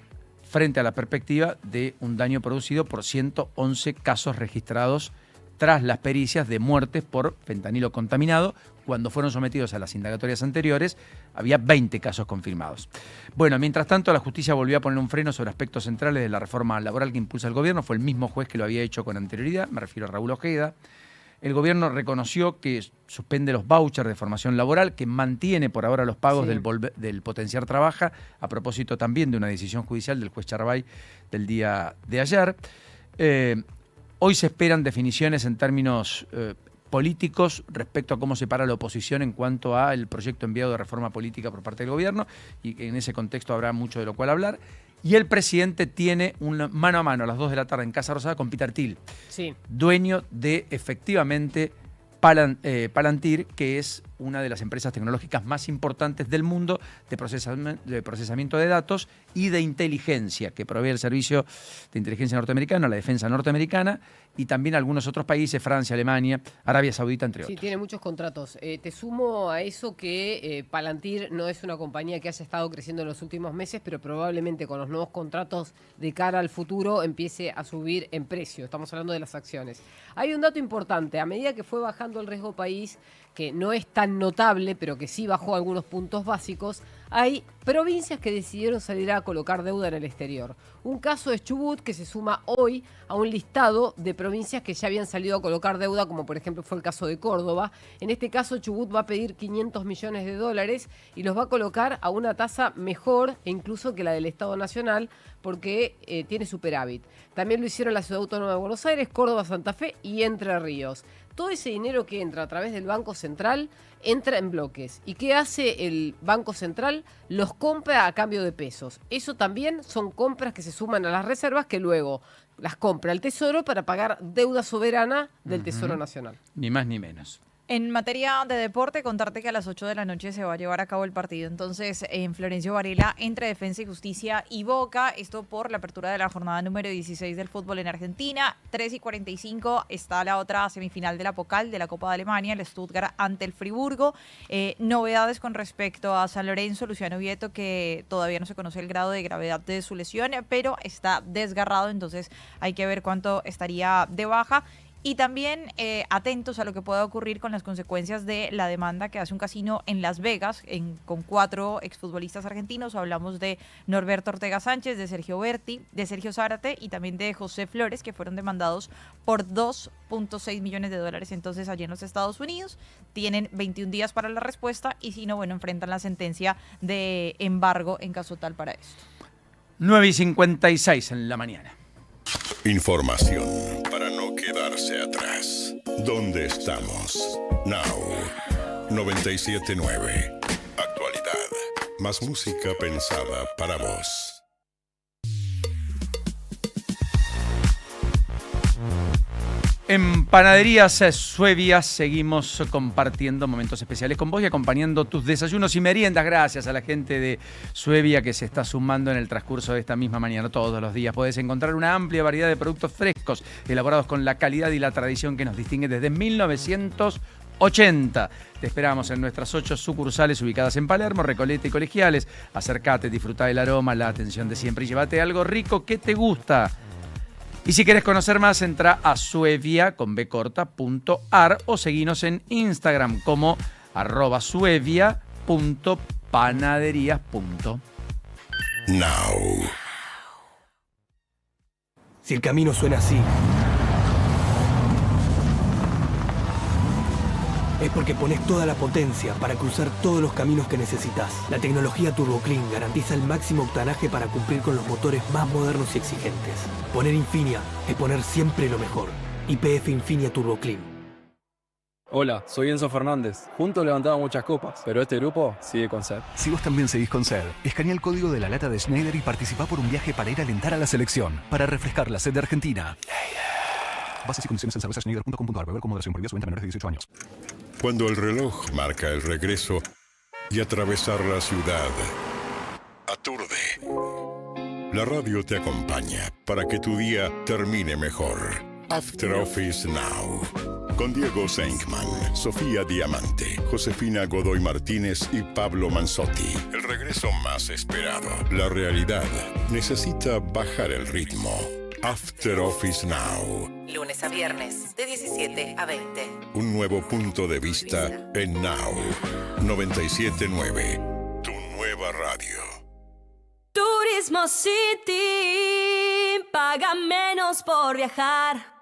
Speaker 2: frente a la perspectiva de un daño producido por 111 casos registrados tras las pericias de muertes por fentanilo contaminado. Cuando fueron sometidos a las indagatorias anteriores, había 20 casos confirmados. Bueno, mientras tanto, la justicia volvió a poner un freno sobre aspectos centrales de la reforma laboral que impulsa el gobierno. Fue el mismo juez que lo había hecho con anterioridad, me refiero a Raúl Ojeda. El gobierno reconoció que suspende los vouchers de formación laboral, que mantiene por ahora los pagos del Potenciar Trabaja, a propósito también de una decisión judicial del juez Charbay del día de ayer. Hoy se esperan definiciones en términos políticos respecto a cómo se para la oposición en cuanto al proyecto enviado de reforma política por parte del gobierno, y en ese contexto habrá mucho de lo cual hablar. Y el presidente tiene un mano a mano a las 2 de la tarde en Casa Rosada con Peter Thiel, dueño de, efectivamente, Palantir, que es una de las empresas tecnológicas más importantes del mundo de procesamiento de datos y de inteligencia, que provee el servicio de inteligencia norteamericano, la defensa norteamericana, y también algunos otros países, Francia, Alemania, Arabia Saudita, entre otros.
Speaker 3: Sí, tiene muchos contratos. Te sumo a eso que Palantir no es una compañía que haya estado creciendo en los últimos meses, pero probablemente con los nuevos contratos de cara al futuro empiece a subir en precio. Estamos hablando de las acciones. Hay un dato importante. A medida que fue bajando el riesgo país, que no es tan notable, pero que sí bajó algunos puntos básicos, hay provincias que decidieron salir a colocar deuda en el exterior. Un caso es Chubut, que se suma hoy a un listado de provincias que ya habían salido a colocar deuda, como por ejemplo fue el caso de Córdoba. En este caso, Chubut va a pedir $500 millones y los va a colocar a una tasa mejor e incluso que la del Estado Nacional, porque tiene superávit. También lo hicieron la Ciudad Autónoma de Buenos Aires, Córdoba, Santa Fe y Entre Ríos. Todo ese dinero que entra a través del Banco Central entra en bloques. ¿Y qué hace el Banco Central? Los compra a cambio de pesos. Eso también son compras que se suman a las reservas que luego las compra el Tesoro para pagar deuda soberana del Tesoro Nacional.
Speaker 2: Ni más ni menos.
Speaker 12: En materia de deporte, contarte que a las 8 de la noche se va a llevar a cabo el partido. Entonces, en Florencio Varela, entre Defensa y Justicia y Boca, esto por la apertura de la jornada número 16 del fútbol en Argentina. 3:45 está la otra semifinal de la Pokal de la Copa de Alemania, el Stuttgart ante el Friburgo. Novedades con respecto a San Lorenzo, Luciano Vieto, que todavía no se conoce el grado de gravedad de su lesión, pero está desgarrado, entonces hay que ver cuánto estaría de baja. Y también atentos a lo que pueda ocurrir con las consecuencias de la demanda que hace un casino en Las Vegas con 4 exfutbolistas argentinos. Hablamos de Norberto Ortega Sánchez, de Sergio Berti, de Sergio Zárate y también de José Flores, que fueron demandados por $2.6 millones. Entonces, allí en los Estados Unidos tienen 21 días para la respuesta y si no, bueno, enfrentan la sentencia de embargo en caso tal para esto.
Speaker 2: 9:56 en la mañana.
Speaker 4: Información para no quedarse atrás. ¿Dónde estamos? Now 97.9. Actualidad. Más música pensada para vos.
Speaker 2: En Panaderías Suevia seguimos compartiendo momentos especiales con vos y acompañando tus desayunos y meriendas. Gracias a la gente de Suevia que se está sumando en el transcurso de esta misma mañana. Todos los días podés encontrar una amplia variedad de productos frescos, elaborados con la calidad y la tradición que nos distingue desde 1980. Te esperamos en nuestras 8 sucursales ubicadas en Palermo, Recoleta y Colegiales. Acércate, disfruta del aroma, la atención de siempre y llévate algo rico que te gusta. Y si querés conocer más, entra a suevia.ar o seguinos en Instagram como @suevia.panaderías.
Speaker 14: Now. Si el camino suena así, es porque pones toda la potencia para cruzar todos los caminos que necesitas. La tecnología Turbo Clean garantiza el máximo octanaje para cumplir con los motores más modernos y exigentes. Poner Infinia es poner siempre lo mejor. YPF Infinia Turbo Clean.
Speaker 9: Hola, soy Enzo Fernández. Juntos levantamos muchas copas, pero este grupo sigue con sed.
Speaker 10: Si vos también seguís con sed, escanea el código de la lata de Schneider y participá por un viaje para ir a alentar a la selección, para refrescar la sed de Argentina. Bases y condiciones en cervezaschneider.com.ar. Beber con moderación. Prohibida su venta a menores de 18 años.
Speaker 4: Cuando el reloj marca el regreso y atravesar la ciudad aturde, la radio te acompaña para que tu día termine mejor. After Office Now. Con Diego Senkman, Sofía Diamante, Josefina Godoy Martínez y Pablo Manzotti. El regreso más esperado. La realidad necesita bajar el ritmo. After Office Now.
Speaker 8: Lunes a viernes, de 17 a 20.
Speaker 4: Un nuevo punto de vista en Now. 97.9. Tu nueva radio.
Speaker 15: Turismo City. Paga menos por viajar.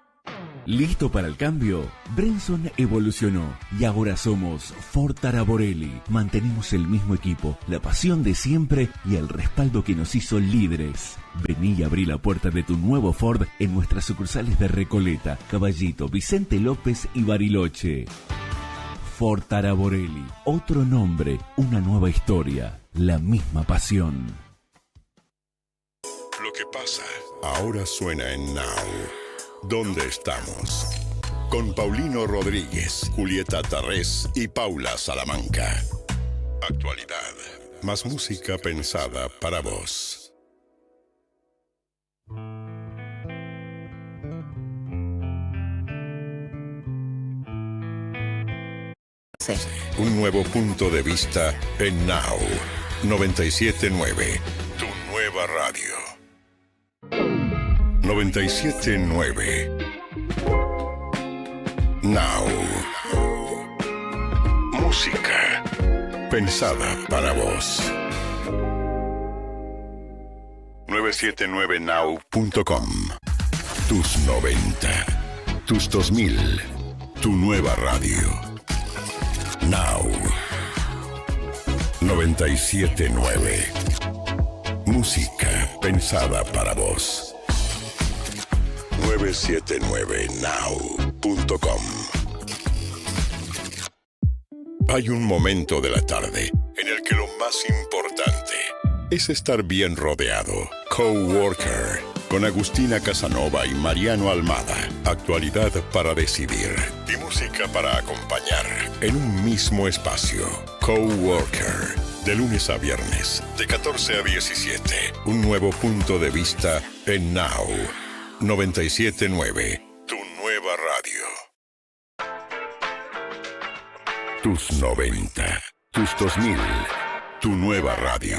Speaker 16: ¿Listo para el cambio? Brenson evolucionó y ahora somos Ford Taraborelli. Mantenemos el mismo equipo, la pasión de siempre y el respaldo que nos hizo líderes. Vení y abrí la puerta de tu nuevo Ford en nuestras sucursales de Recoleta, Caballito, Vicente López y Bariloche. Ford Taraborelli, otro nombre, una nueva historia, la misma pasión.
Speaker 4: Lo que pasa ahora suena en Now. ¿Dónde estamos? Con Paulino Rodríguez, Julieta Tarrés y Paula Salamanca. Actualidad, más música pensada para vos.
Speaker 8: Sí.
Speaker 4: Un nuevo punto de vista en Now. 97.9, tu nueva radio. 97.9 Now. Música pensada para vos. 979now.com. Tus 90, tus 2000, tu nueva radio. Now. 97.9. Música pensada para vos. 979now.com. Hay un momento de la tarde en el que lo más importante es estar bien rodeado. Coworker, con Agustina Casanova y Mariano Almada. Actualidad para decidir y música para acompañar en un mismo espacio. Coworker, de lunes a viernes, de 14 a 17. Un nuevo punto de vista en Now. 97.9, tu nueva radio. Tus 90, tus 2000, tu nueva radio.